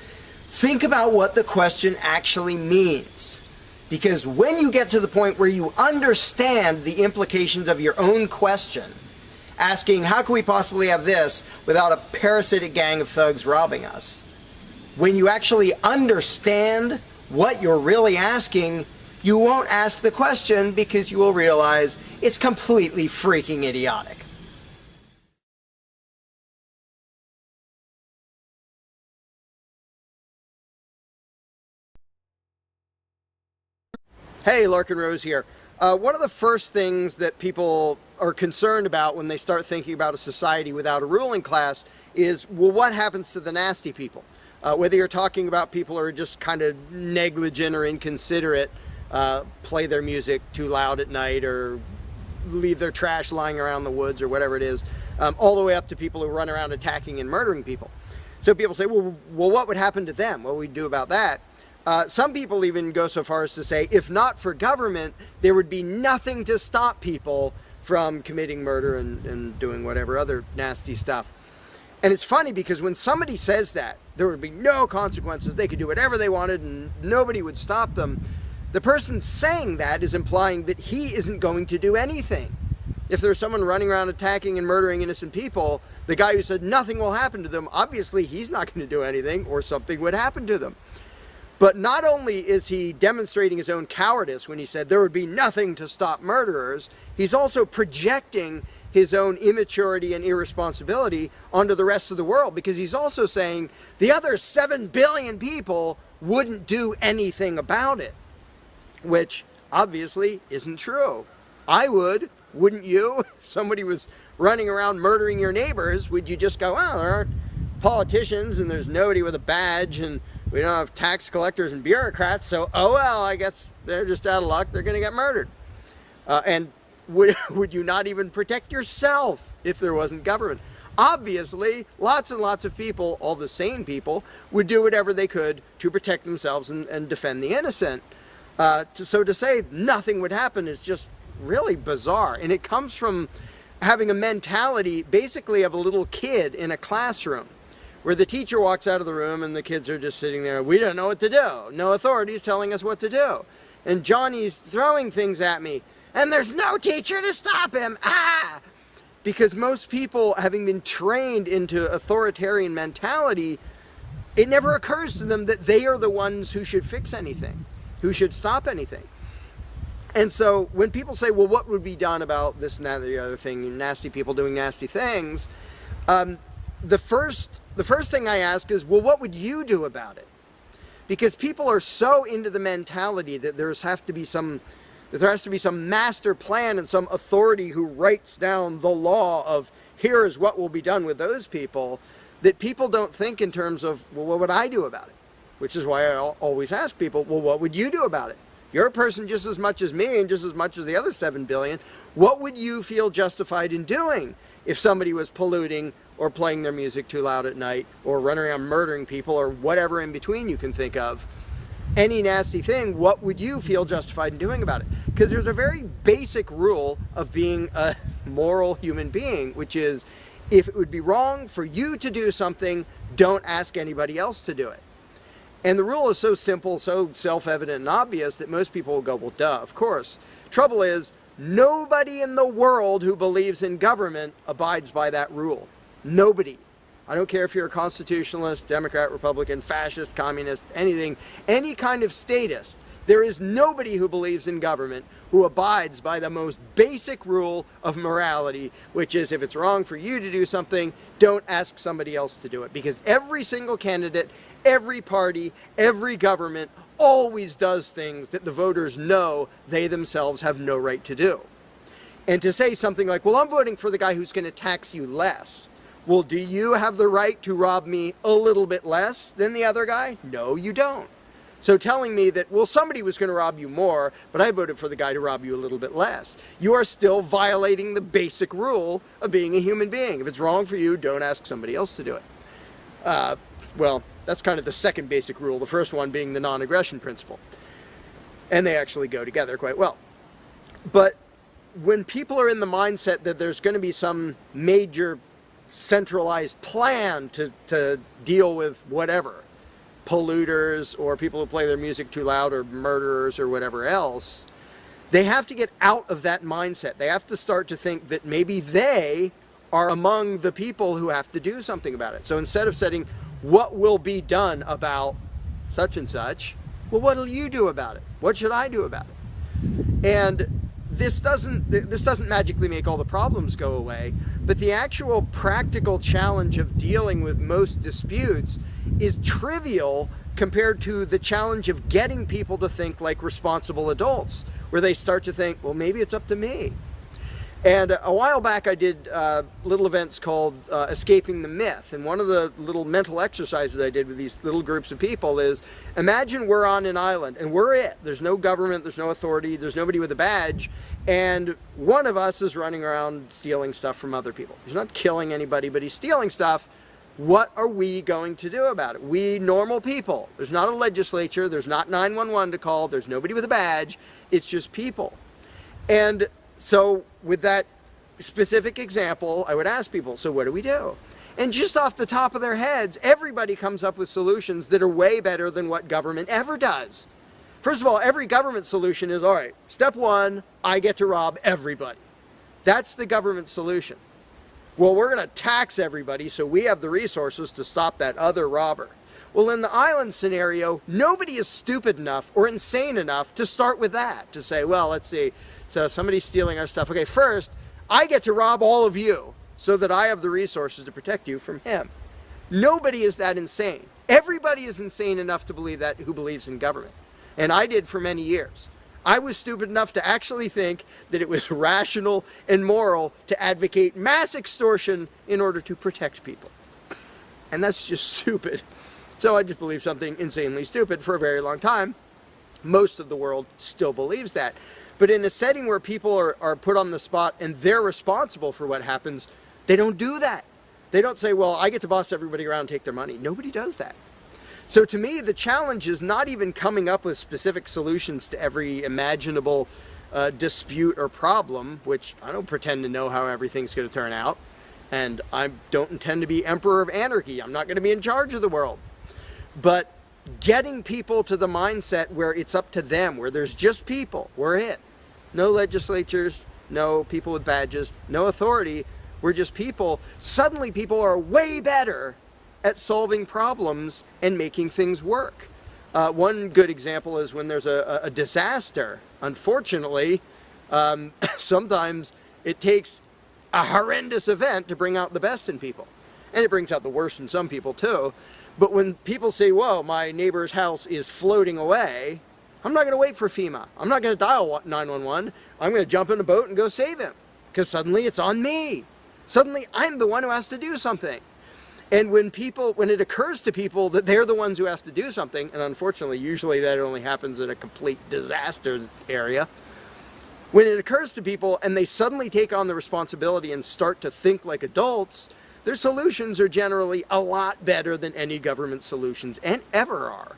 Think about what the question actually means. Because when you get to the point where you understand the implications of your own question, asking, how can we possibly have this without a parasitic gang of thugs robbing us? When you actually understand what you're really asking, you won't ask the question because you will realize it's completely freaking idiotic. Hey, Larkin Rose here. One of the first things that people are concerned about when they start thinking about a society without a ruling class is, well, what happens to the nasty people? Whether you're talking about people who are just kind of negligent or inconsiderate, play their music too loud at night or leave their trash lying around the woods or whatever it is, all the way up to people who run around attacking and murdering people. So people say, well, what would happen to them? What would we do about that? Some people even go so far as to say, if not for government, there would be nothing to stop people from committing murder and doing whatever other nasty stuff. And it's funny because when somebody says that, there would be no consequences, they could do whatever they wanted and nobody would stop them, the person saying that is implying that he isn't going to do anything. If there's someone running around attacking and murdering innocent people, the guy who said nothing will happen to them, obviously he's not going to do anything or something would happen to them. But not only is he demonstrating his own cowardice when he said there would be nothing to stop murderers, he's also projecting his own immaturity and irresponsibility onto the rest of the world, because he's also saying the other 7 billion people wouldn't do anything about it, which obviously isn't true. I would, wouldn't you? If somebody was running around murdering your neighbors, would you just go, well, there aren't politicians and there's nobody with a badge and we don't have tax collectors and bureaucrats, so oh well, I guess they're just out of luck, they're going to get murdered. And would you not even protect yourself if there wasn't government? Obviously, lots and lots of people, all the sane people, would do whatever they could to protect themselves and defend the innocent. So to say nothing would happen is just really bizarre. And it comes from having a mentality basically of a little kid in a classroom, where the teacher walks out of the room and the kids are just sitting there. We don't know what to do. No authorities telling us what to do. And Johnny's throwing things at me. And there's no teacher to stop him. Ah! Because most people, having been trained into authoritarian mentality, it never occurs to them that they are the ones who should fix anything, who should stop anything. And so when people say, well, what would be done about this and that and the other thing, nasty people doing nasty things, the first thing I ask is, well, what would you do about it? Because people are so into the mentality that there has to be some master plan and some authority who writes down the law of here is what will be done with those people, that people don't think in terms of, well, what would I do about it? Which is why I always ask people, well, what would you do about it? You're a person just as much as me and just as much as the other 7 billion. What would you feel justified in doing if somebody was polluting or playing their music too loud at night or running around murdering people or whatever in between you can think of? Any nasty thing, what would you feel justified in doing about it? Because there's a very basic rule of being a moral human being, which is if it would be wrong for you to do something, don't ask anybody else to do it. And the rule is so simple, so self-evident and obvious that most people will go, well, duh, of course. Trouble is, nobody in the world who believes in government abides by that rule. Nobody. I don't care if you're a constitutionalist, Democrat, Republican, fascist, communist, anything, any kind of statist. There is nobody who believes in government who abides by the most basic rule of morality, which is if it's wrong for you to do something, don't ask somebody else to do it. Because every single candidate, every party, every government always does things that the voters know they themselves have no right to do. And to say something like, well, I'm voting for the guy who's going to tax you less. Well, do you have the right to rob me a little bit less than the other guy? No, you don't. So telling me that, well, somebody was going to rob you more, but I voted for the guy to rob you a little bit less, you are still violating the basic rule of being a human being. If it's wrong for you, don't ask somebody else to do it. Well, that's kind of the second basic rule, the first one being the non-aggression principle. And they actually go together quite well. But when people are in the mindset that there's going to be some major centralized plan to deal with whatever, polluters or people who play their music too loud or murderers or whatever else, they have to get out of that mindset. They have to start to think that maybe they are among the people who have to do something about it. So instead of saying, what will be done about such and such, well, what will you do about it? What should I do about it? And this doesn't magically make all the problems go away, but the actual practical challenge of dealing with most disputes is trivial compared to the challenge of getting people to think like responsible adults, where they start to think, well, maybe it's up to me. And a while back I did little events called Escaping the Myth, and one of the little mental exercises I did with these little groups of people is, imagine we're on an island and we're it. There's no government, there's no authority, there's nobody with a badge, and one of us is running around stealing stuff from other people. He's not killing anybody, but he's stealing stuff. What are we going to do about it? We normal people. There's not a legislature, there's not 911 to call, there's nobody with a badge, it's just people. And so with that specific example, I would ask people, so what do we do? And just off the top of their heads, everybody comes up with solutions that are way better than what government ever does. First of all, every government solution is, all right, step one, I get to rob everybody. That's the government solution. Well, we're going to tax everybody so we have the resources to stop that other robber. Well, in the island scenario, nobody is stupid enough or insane enough to start with that, to say, well, let's see, so somebody's stealing our stuff. Okay, first, I get to rob all of you so that I have the resources to protect you from him. Nobody is that insane. Everybody is insane enough to believe that who believes in government. And I did for many years. I was stupid enough to actually think that it was rational and moral to advocate mass extortion in order to protect people. And that's just stupid. So I just believed something insanely stupid for a very long time. Most of the world still believes that. But in a setting where people are put on the spot and they're responsible for what happens, they don't do that. They don't say, well, I get to boss everybody around and take their money. Nobody does that. So to me, the challenge is not even coming up with specific solutions to every imaginable dispute or problem, which I don't pretend to know how everything's going to turn out. And I don't intend to be emperor of anarchy. I'm not going to be in charge of the world. But getting people to the mindset where it's up to them, where there's just people, we're it. No legislatures, no people with badges, no authority, we're just people. Suddenly people are way better at solving problems and making things work. One good example is when there's a disaster. Unfortunately, sometimes it takes a horrendous event to bring out the best in people. And it brings out the worst in some people too. But when people say, whoa, my neighbor's house is floating away, I'm not going to wait for FEMA. I'm not going to dial 911. I'm going to jump in a boat and go save him. Because suddenly it's on me. Suddenly I'm the one who has to do something. And when it occurs to people that they're the ones who have to do something, and unfortunately, usually that only happens in a complete disaster area, when it occurs to people and they suddenly take on the responsibility and start to think like adults, their solutions are generally a lot better than any government solutions, and ever are.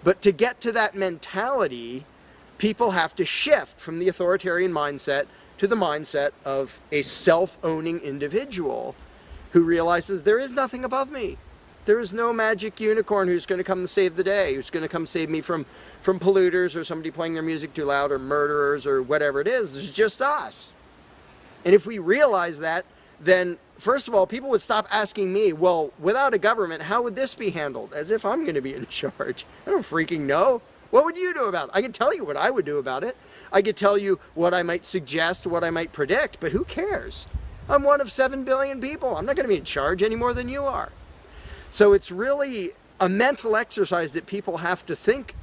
But to get to that mentality, people have to shift from the authoritarian mindset to the mindset of a self-owning individual who realizes there is nothing above me. There is no magic unicorn who's going to come to save the day, who's going to come save me from polluters or somebody playing their music too loud or murderers or whatever it is. It's just us. And if we realize that, then first of all, people would stop asking me, well, without a government, how would this be handled? As if I'm going to be in charge. I don't freaking know. What would you do about it? I can tell you what I would do about it. I could tell you what I might suggest, what I might predict, but who cares? I'm one of 7 billion people. I'm not going to be in charge any more than you are. So it's really a mental exercise that people have to think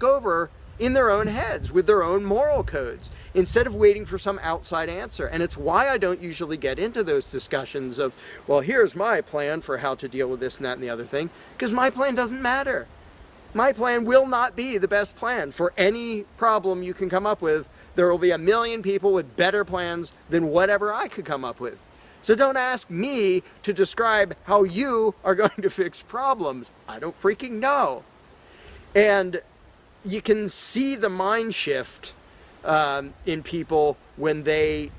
over in their own heads with their own moral codes instead of waiting for some outside answer. And it's why I don't usually get into those discussions of, well, here's my plan for how to deal with this and that and the other thing, because my plan doesn't matter. My plan will not be the best plan for any problem you can come up with. There will be a million people with better plans than whatever I could come up with. So don't ask me to describe how you are going to fix problems. I don't freaking know. And you can see the mind shift in people when they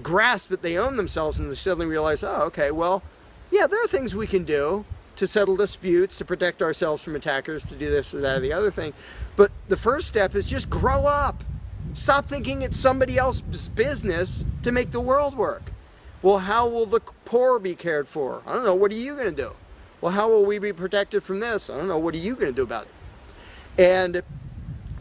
grasp that they own themselves and they suddenly realize, oh, okay, well, yeah, there are things we can do to settle disputes, to protect ourselves from attackers, to do this or that or the other thing. But the first step is just grow up. Stop thinking it's somebody else's business to make the world work. Well, how will the poor be cared for? I don't know. What are you going to do? Well, how will we be protected from this? I don't know. What are you going to do about it? And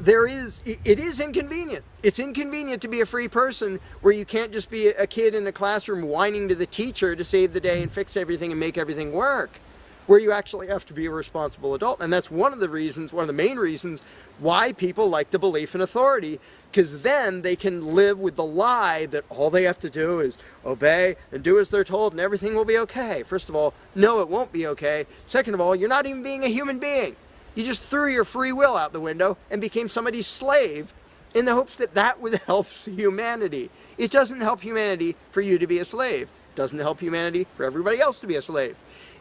it is inconvenient. It's inconvenient to be a free person where you can't just be a kid in a classroom whining to the teacher to save the day and fix everything and make everything work, where you actually have to be a responsible adult. And that's one of the main reasons why people like the belief in authority, because then they can live with the lie that all they have to do is obey and do as they're told and everything will be okay. First of all, no, it won't be okay. Second of all, you're not even being a human being. You just threw your free will out the window and became somebody's slave in the hopes that that would help humanity. It doesn't help humanity for you to be a slave. It doesn't help humanity for everybody else to be a slave.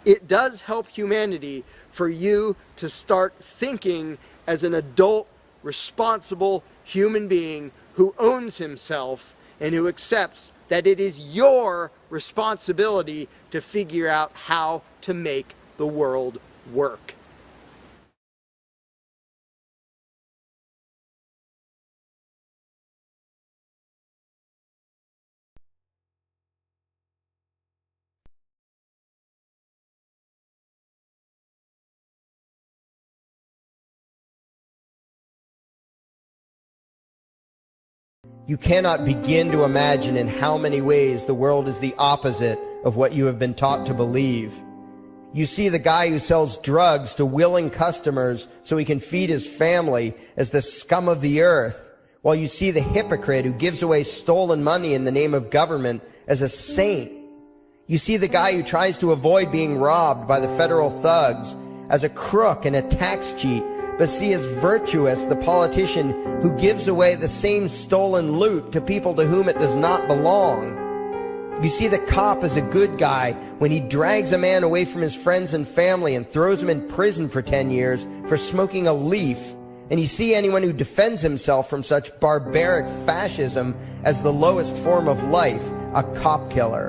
It does help humanity for you to start thinking as an adult, responsible human being who owns himself and who accepts that it is your responsibility to figure out how to make the world work. You cannot begin to imagine in how many ways the world is the opposite of what you have been taught to believe. You see the guy who sells drugs to willing customers so he can feed his family as the scum of the earth, while you see the hypocrite who gives away stolen money in the name of government as a saint. You see the guy who tries to avoid being robbed by the federal thugs as a crook and a tax cheat, but see as virtuous the politician who gives away the same stolen loot to people to whom it does not belong. You see the cop as a good guy when he drags a man away from his friends and family and throws him in prison for 10 years for smoking a leaf. And you see anyone who defends himself from such barbaric fascism as the lowest form of life, a cop killer.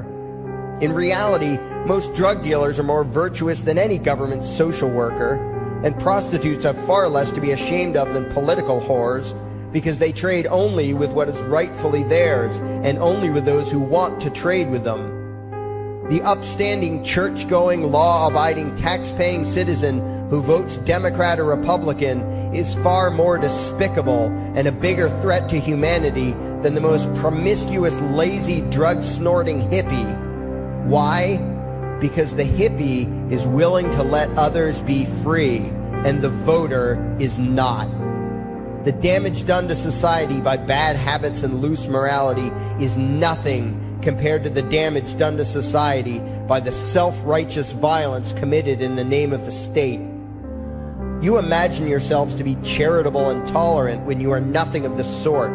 In reality, most drug dealers are more virtuous than any government social worker, and prostitutes have far less to be ashamed of than political whores, because they trade only with what is rightfully theirs, and only with those who want to trade with them. The upstanding, church-going, law-abiding, tax-paying citizen who votes Democrat or Republican is far more despicable and a bigger threat to humanity than the most promiscuous, lazy, drug-snorting hippie. Why? Because the hippie is willing to let others be free, and the voter is not. The damage done to society by bad habits and loose morality is nothing compared to the damage done to society by the self-righteous violence committed in the name of the state. You imagine yourselves to be charitable and tolerant when you are nothing of the sort.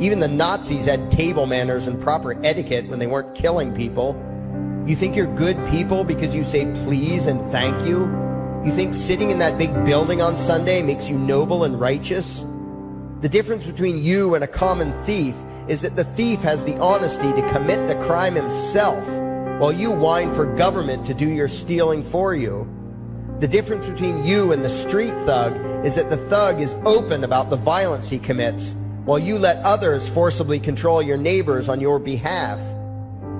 Even the Nazis had table manners and proper etiquette when they weren't killing people. You think you're good people because you say please and thank you? You think sitting in that big building on Sunday makes you noble and righteous? The difference between you and a common thief is that the thief has the honesty to commit the crime himself, while you whine for government to do your stealing for you. The difference between you and the street thug is that the thug is open about the violence he commits, while you let others forcibly control your neighbors on your behalf.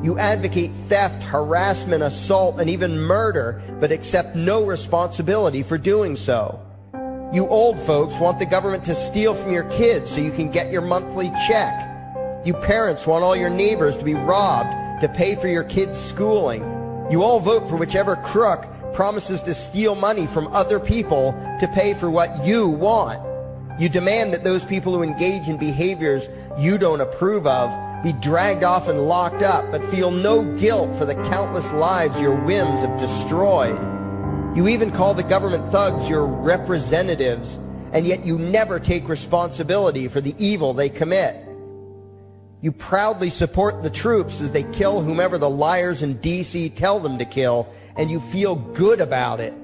You advocate theft, harassment, assault, and even murder, but accept no responsibility for doing so. You old folks want the government to steal from your kids so you can get your monthly check. You parents want all your neighbors to be robbed to pay for your kids' schooling. You all vote for whichever crook promises to steal money from other people to pay for what you want. You demand that those people who engage in behaviors you don't approve of be dragged off and locked up, but feel no guilt for the countless lives your whims have destroyed. You even call the government thugs your representatives, and yet you never take responsibility for the evil they commit. You proudly support the troops as they kill whomever the liars in D.C. tell them to kill, and you feel good about it.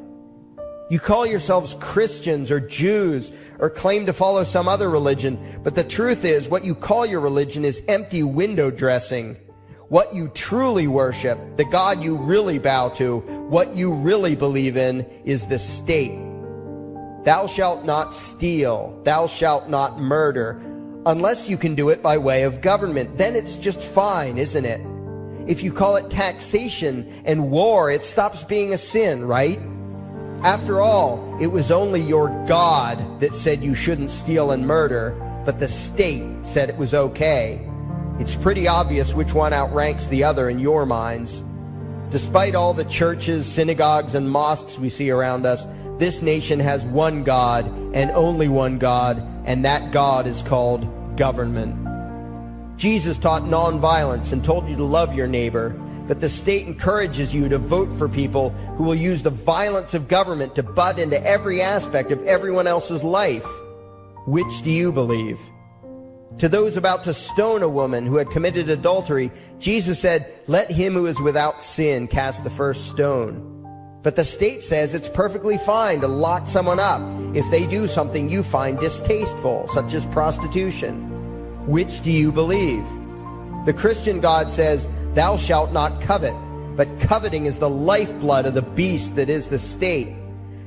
You call yourselves Christians or Jews or claim to follow some other religion, but the truth is what you call your religion is empty window dressing. What you truly worship, the God you really bow to, what you really believe in is the state. Thou shalt not steal, thou shalt not murder, unless you can do it by way of government. Then it's just fine, isn't it? If you call it taxation and war, it stops being a sin, right? After all, it was only your God that said you shouldn't steal and murder, but the state said it was okay. It's pretty obvious which one outranks the other in your minds. Despite all the churches, synagogues, and mosques we see around us, this nation has one God and only one God, and that God is called government. Jesus taught nonviolence and told you to love your neighbor, but the state encourages you to vote for people who will use the violence of government to butt into every aspect of everyone else's life. Which do you believe? To those about to stone a woman who had committed adultery, Jesus said, "Let him who is without sin cast the first stone." But the state says it's perfectly fine to lock someone up if they do something you find distasteful, such as prostitution. Which do you believe? The Christian God says, "Thou shalt not covet," but coveting is the lifeblood of the beast that is the state.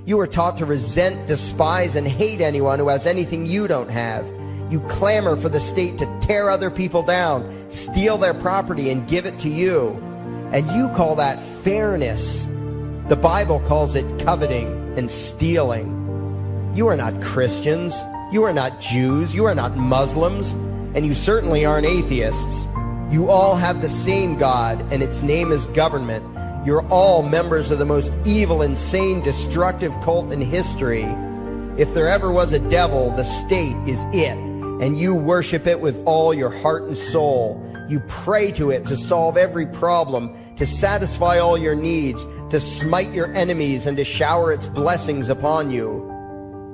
You are taught to resent, despise, and hate anyone who has anything you don't have. You clamor for the state to tear other people down, steal their property, and give it to you. And you call that fairness. The Bible calls it coveting and stealing. You are not Christians. You are not Jews. You are not Muslims. And you certainly aren't atheists. You all have the same God, and its name is government. You're all members of the most evil, insane, destructive cult in history. If there ever was a devil, the state is it, and you worship it with all your heart and soul. You pray to it to solve every problem, to satisfy all your needs, to smite your enemies, and to shower its blessings upon you.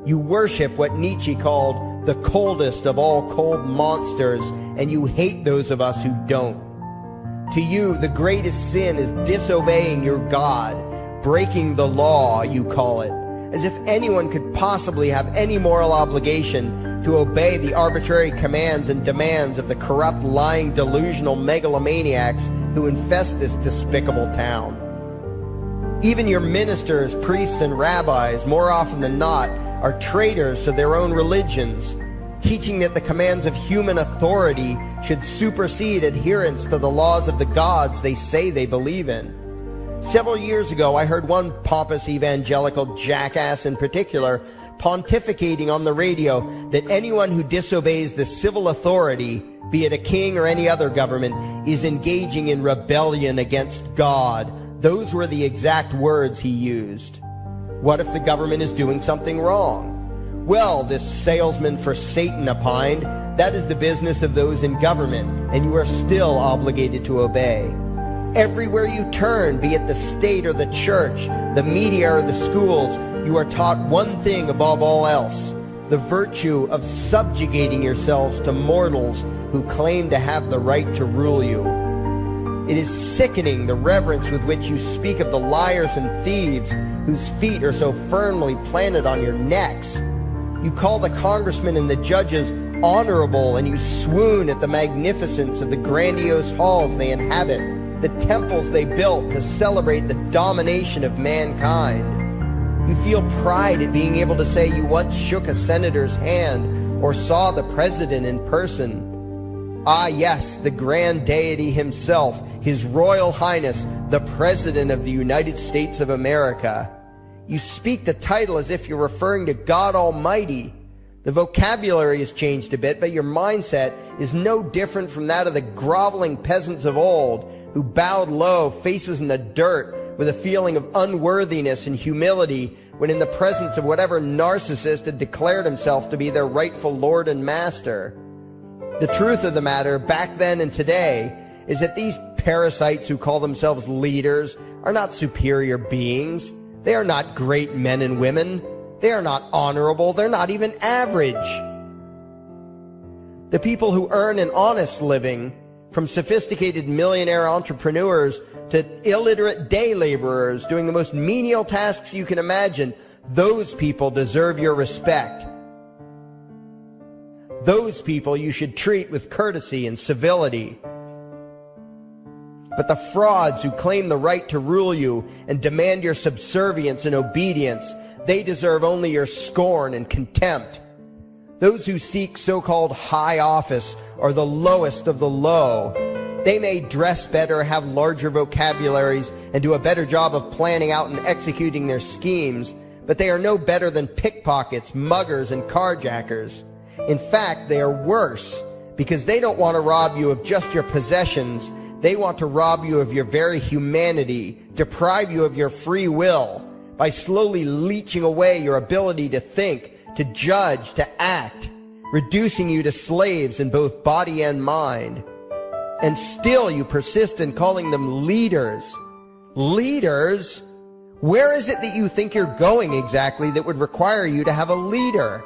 You worship what Nietzsche called the coldest of all cold monsters, and you hate those of us who don't. To you, the greatest sin is disobeying your God, breaking the law, you call it, as if anyone could possibly have any moral obligation to obey the arbitrary commands and demands of the corrupt, lying, delusional megalomaniacs who infest this despicable town. Even your ministers, priests, and rabbis, more often than not, are traitors to their own religions, teaching that the commands of human authority should supersede adherence to the laws of the gods they say they believe in. Several years ago, I heard one pompous evangelical jackass in particular pontificating on the radio that anyone who disobeys the civil authority, be it a king or any other government, is engaging in rebellion against God. Those were the exact words he used. What if the government is doing something wrong? Well, this salesman for Satan opined, that is the business of those in government, and you are still obligated to obey. Everywhere you turn, be it the state or the church, the media or the schools, you are taught one thing above all else, the virtue of subjugating yourselves to mortals who claim to have the right to rule you. It is sickening the reverence with which you speak of the liars and thieves whose feet are so firmly planted on your necks. You call the congressmen and the judges honorable, and you swoon at the magnificence of the grandiose halls they inhabit, the temples they built to celebrate the domination of mankind. You feel pride at being able to say you once shook a senator's hand or saw the president in person. Ah, yes, the grand deity himself, His Royal Highness, the President of the United States of America. You speak the title as if you're referring to God Almighty. The vocabulary has changed a bit, but your mindset is no different from that of the groveling peasants of old who bowed low, faces in the dirt, with a feeling of unworthiness and humility when in the presence of whatever narcissist had declared himself to be their rightful lord and master. The truth of the matter, back then and today, is that these parasites who call themselves leaders are not superior beings. They are not great men and women. They are not honorable. They're not even average. The people who earn an honest living, from sophisticated millionaire entrepreneurs to illiterate day laborers doing the most menial tasks you can imagine, Those people deserve your respect. Those people you should treat with courtesy and civility. But the frauds who claim the right to rule you and demand your subservience and obedience, they deserve only your scorn and contempt. Those who seek so-called high office are the lowest of the low. They may dress better, have larger vocabularies, and do a better job of planning out and executing their schemes, but they are no better than pickpockets, muggers, and carjackers. In fact, they are worse, because they don't want to rob you of just your possessions. They want to rob you of your very humanity, deprive you of your free will, by slowly leeching away your ability to think, to judge, to act, reducing you to slaves in both body and mind. And still you persist in calling them leaders. Leaders? Where is it that you think you're going exactly that would require you to have a leader?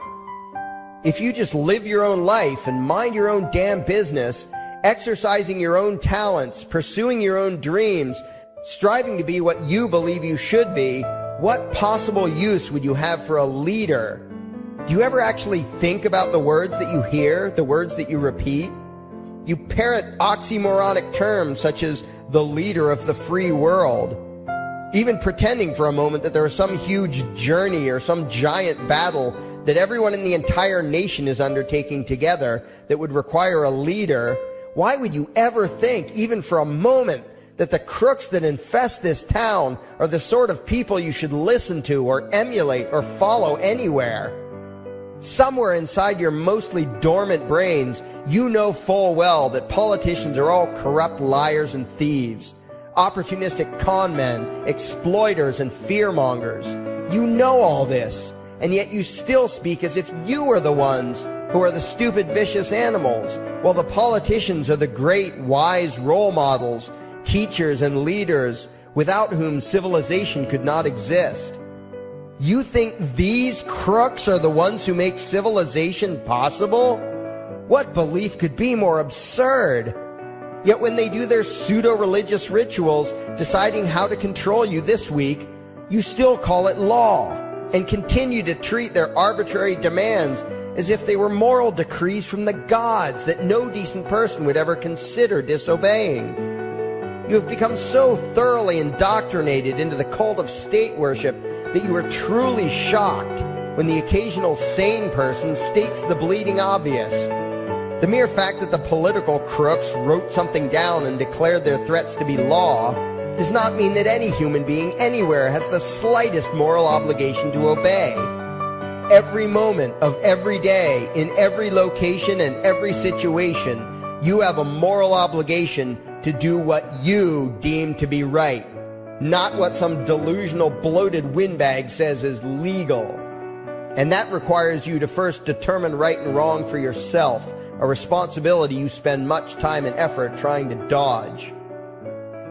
If you just live your own life and mind your own damn business, exercising your own talents, pursuing your own dreams, striving to be what you believe you should be, what possible use would you have for a leader? Do you ever actually think about the words that you hear, the words that you repeat? You parrot oxymoronic terms such as the leader of the free world, even pretending for a moment that there is some huge journey or some giant battle that everyone in the entire nation is undertaking together that would require a leader. Why would you ever think, even for a moment, that the crooks that infest this town are the sort of people you should listen to or emulate or follow anywhere? Somewhere inside your mostly dormant brains, you know full well that politicians are all corrupt liars and thieves, opportunistic con men, exploiters, and fearmongers. You know all this, and yet you still speak as if you are the ones who are the stupid, vicious animals, while the politicians are the great, wise role models, teachers, and leaders without whom civilization could not exist. You think these crooks are the ones who make civilization possible? What belief could be more absurd? Yet when they do their pseudo-religious rituals, deciding how to control you this week, you still call it law, and continue to treat their arbitrary demands as if they were moral decrees from the gods that no decent person would ever consider disobeying. You have become so thoroughly indoctrinated into the cult of state worship that you are truly shocked when the occasional sane person states the bleeding obvious. The mere fact that the political crooks wrote something down and declared their threats to be law does not mean that any human being anywhere has the slightest moral obligation to obey. Every moment of every day, in every location and every situation, you have a moral obligation to do what you deem to be right, not what some delusional bloated windbag says is legal. And that requires you to first determine right and wrong for yourself, a responsibility you spend much time and effort trying to dodge.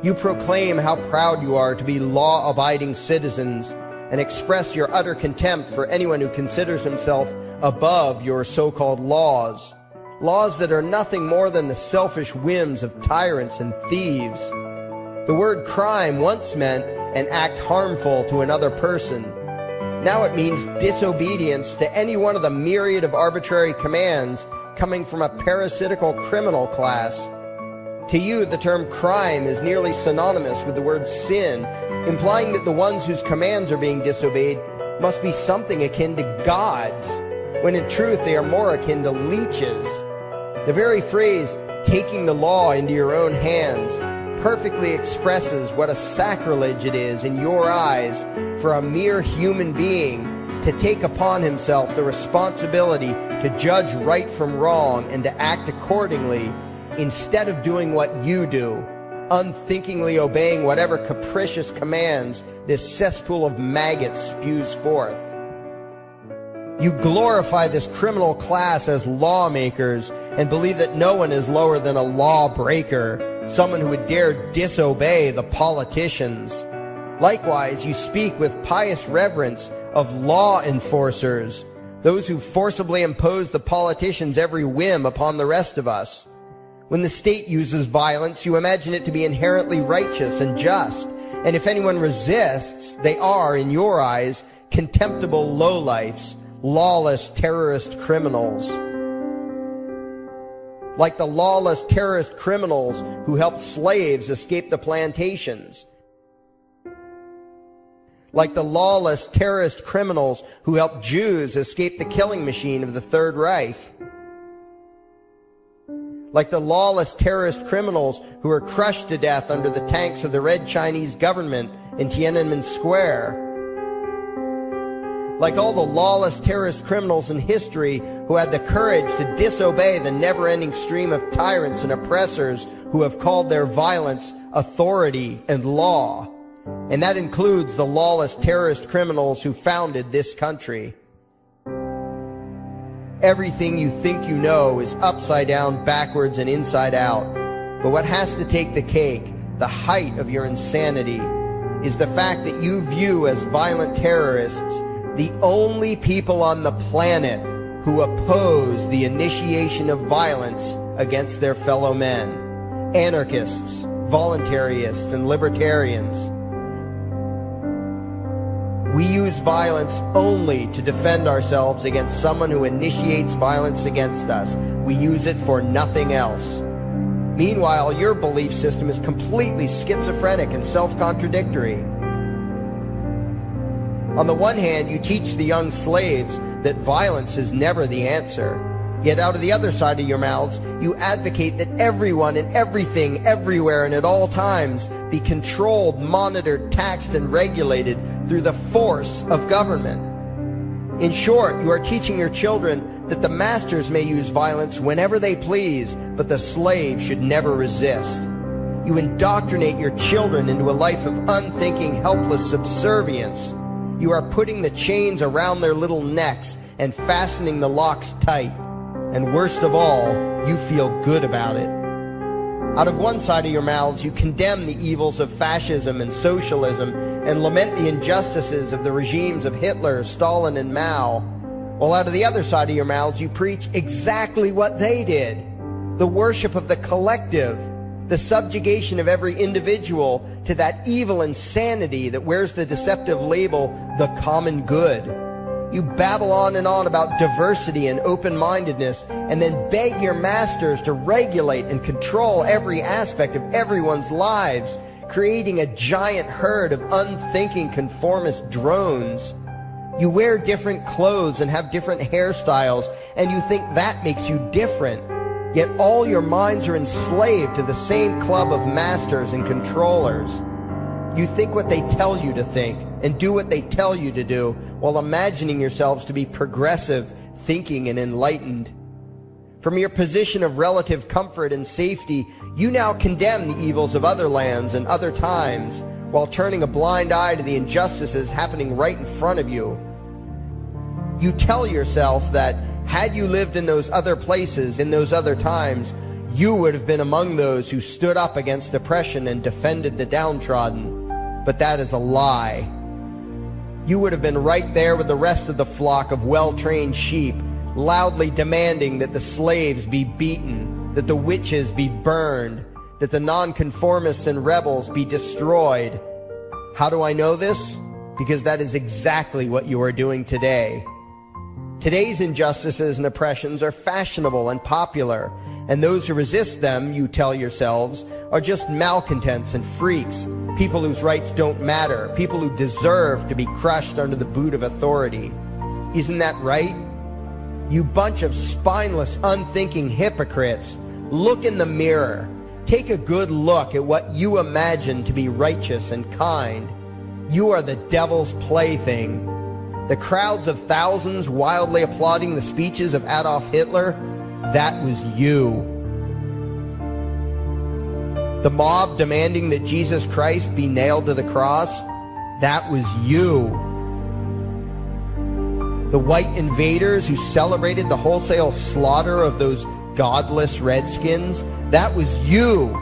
You proclaim how proud you are to be law-abiding citizens and express your utter contempt for anyone who considers himself above your so-called laws, laws that are nothing more than the selfish whims of tyrants and thieves. The word crime once meant an act harmful to another person. Now it means disobedience to any one of the myriad of arbitrary commands coming from a parasitical criminal class. To you, the term crime is nearly synonymous with the word sin, implying that the ones whose commands are being disobeyed must be something akin to gods, when in truth they are more akin to leeches. The very phrase, taking the law into your own hands, perfectly expresses what a sacrilege it is in your eyes for a mere human being to take upon himself the responsibility to judge right from wrong and to act accordingly, instead of doing what you do, unthinkingly obeying whatever capricious commands this cesspool of maggots spews forth. You glorify this criminal class as lawmakers and believe that no one is lower than a lawbreaker, someone who would dare disobey the politicians. Likewise, you speak with pious reverence of law enforcers, those who forcibly impose the politicians' every whim upon the rest of us. When the state uses violence, you imagine it to be inherently righteous and just, and if anyone resists, they are, in your eyes, contemptible lowlifes, lawless terrorist criminals. Like the lawless terrorist criminals who helped slaves escape the plantations. Like the lawless terrorist criminals who helped Jews escape the killing machine of the Third Reich. Like the lawless terrorist criminals who were crushed to death under the tanks of the Red Chinese government in Tiananmen Square. Like all the lawless terrorist criminals in history who had the courage to disobey the never-ending stream of tyrants and oppressors who have called their violence authority and law. And that includes the lawless terrorist criminals who founded this country. Everything you think you know is upside down, backwards, and inside out. But what has to take the cake, the height of your insanity, is the fact that you view as violent terrorists the only people on the planet who oppose the initiation of violence against their fellow men. Anarchists, voluntarists, and libertarians. We use violence only to defend ourselves against someone who initiates violence against us. We use it for nothing else. Meanwhile, your belief system is completely schizophrenic and self-contradictory. On the one hand, you teach the young slaves that violence is never the answer. Yet out of the other side of your mouths, you advocate that everyone and everything, everywhere and at all times be controlled, monitored, taxed, and regulated through the force of government. In short, you are teaching your children that the masters may use violence whenever they please, but the slave should never resist. You indoctrinate your children into a life of unthinking, helpless subservience. You are putting the chains around their little necks and fastening the locks tight. And worst of all, you feel good about it. Out of one side of your mouths, you condemn the evils of fascism and socialism and lament the injustices of the regimes of Hitler, Stalin, and Mao. While out of the other side of your mouths, you preach exactly what they did. The worship of the collective, the subjugation of every individual to that evil insanity that wears the deceptive label, the common good. You babble on and on about diversity and open-mindedness, and then beg your masters to regulate and control every aspect of everyone's lives, creating a giant herd of unthinking conformist drones. You wear different clothes and have different hairstyles, and you think that makes you different. Yet all your minds are enslaved to the same club of masters and controllers. You think what they tell you to think and do what they tell you to do while imagining yourselves to be progressive, thinking, and enlightened. From your position of relative comfort and safety, you now condemn the evils of other lands and other times while turning a blind eye to the injustices happening right in front of you. You tell yourself that had you lived in those other places, in those other times, you would have been among those who stood up against oppression and defended the downtrodden. But that is a lie. You would have been right there with the rest of the flock of well-trained sheep, loudly demanding that the slaves be beaten, that the witches be burned, that the nonconformists and rebels be destroyed. How do I know this? Because that is exactly what you are doing today. Today's injustices and oppressions are fashionable and popular, and those who resist them, you tell yourselves, are just malcontents and freaks, people whose rights don't matter, people who deserve to be crushed under the boot of authority. Isn't that right? You bunch of spineless, unthinking hypocrites, look in the mirror. Take a good look at what you imagine to be righteous and kind. You are the devil's plaything. The crowds of thousands wildly applauding the speeches of Adolf Hitler, that was you. The mob demanding that Jesus Christ be nailed to the cross, that was you. The white invaders who celebrated the wholesale slaughter of those godless redskins, that was you.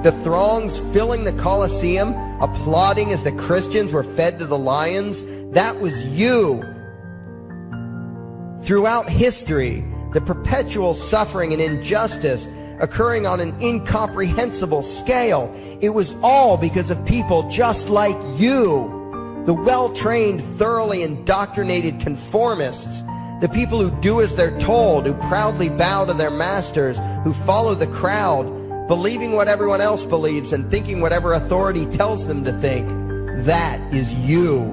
The throngs filling the Colosseum, applauding as the Christians were fed to the lions, that was you. Throughout history, the perpetual suffering and injustice occurring on an incomprehensible scale, it was all because of people just like you. The well-trained, thoroughly indoctrinated conformists, the people who do as they're told, who proudly bow to their masters, who follow the crowd, believing what everyone else believes and thinking whatever authority tells them to think, that is you.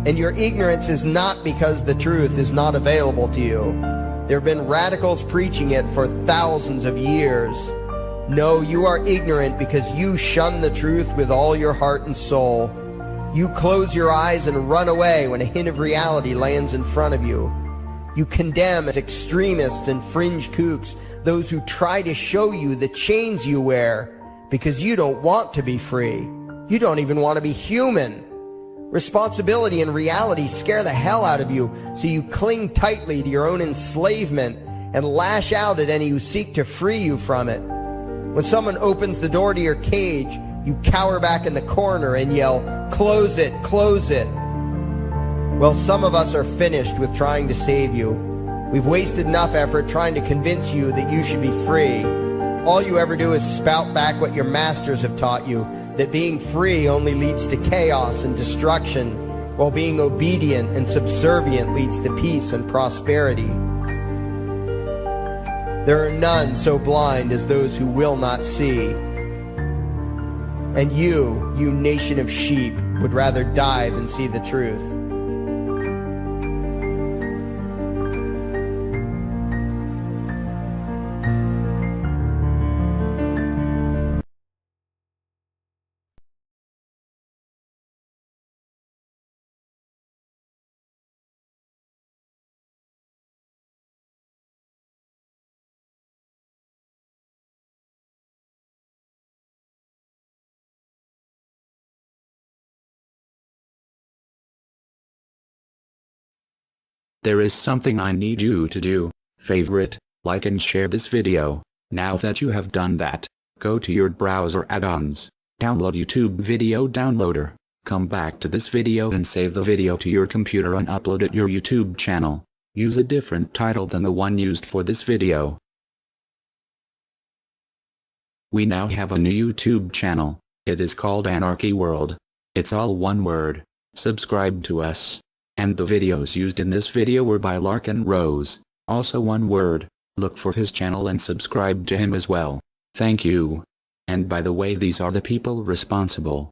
And your ignorance is not because the truth is not available to you. There have been radicals preaching it for thousands of years. No, you are ignorant because you shun the truth with all your heart and soul. You close your eyes and run away when a hint of reality lands in front of you. You condemn as extremists and fringe kooks those who try to show you the chains you wear because you don't want to be free. You don't even want to be human. Responsibility and reality scare the hell out of you, so you cling tightly to your own enslavement and lash out at any who seek to free you from it. When someone opens the door to your cage, you cower back in the corner and yell, "Close it, close it." Well, some of us are finished with trying to save you. We've wasted enough effort trying to convince you that you should be free. All you ever do is spout back what your masters have taught you, that being free only leads to chaos and destruction, while being obedient and subservient leads to peace and prosperity. There are none so blind as those who will not see. And you nation of sheep, would rather die than see the truth. There is something I need you to do. Favorite, like and share this video. Now that you have done that, go to your browser add-ons, download YouTube Video Downloader, come back to this video and save the video to your computer and upload it your YouTube channel. Use a different title than the one used for this video. We now have a new YouTube channel. It is called Anarchy World. It's all one word. Subscribe to us. And the videos used in this video were by Larkin Rose, also one word. Look for his channel and subscribe to him as well. Thank you. And by the way, these are the people responsible.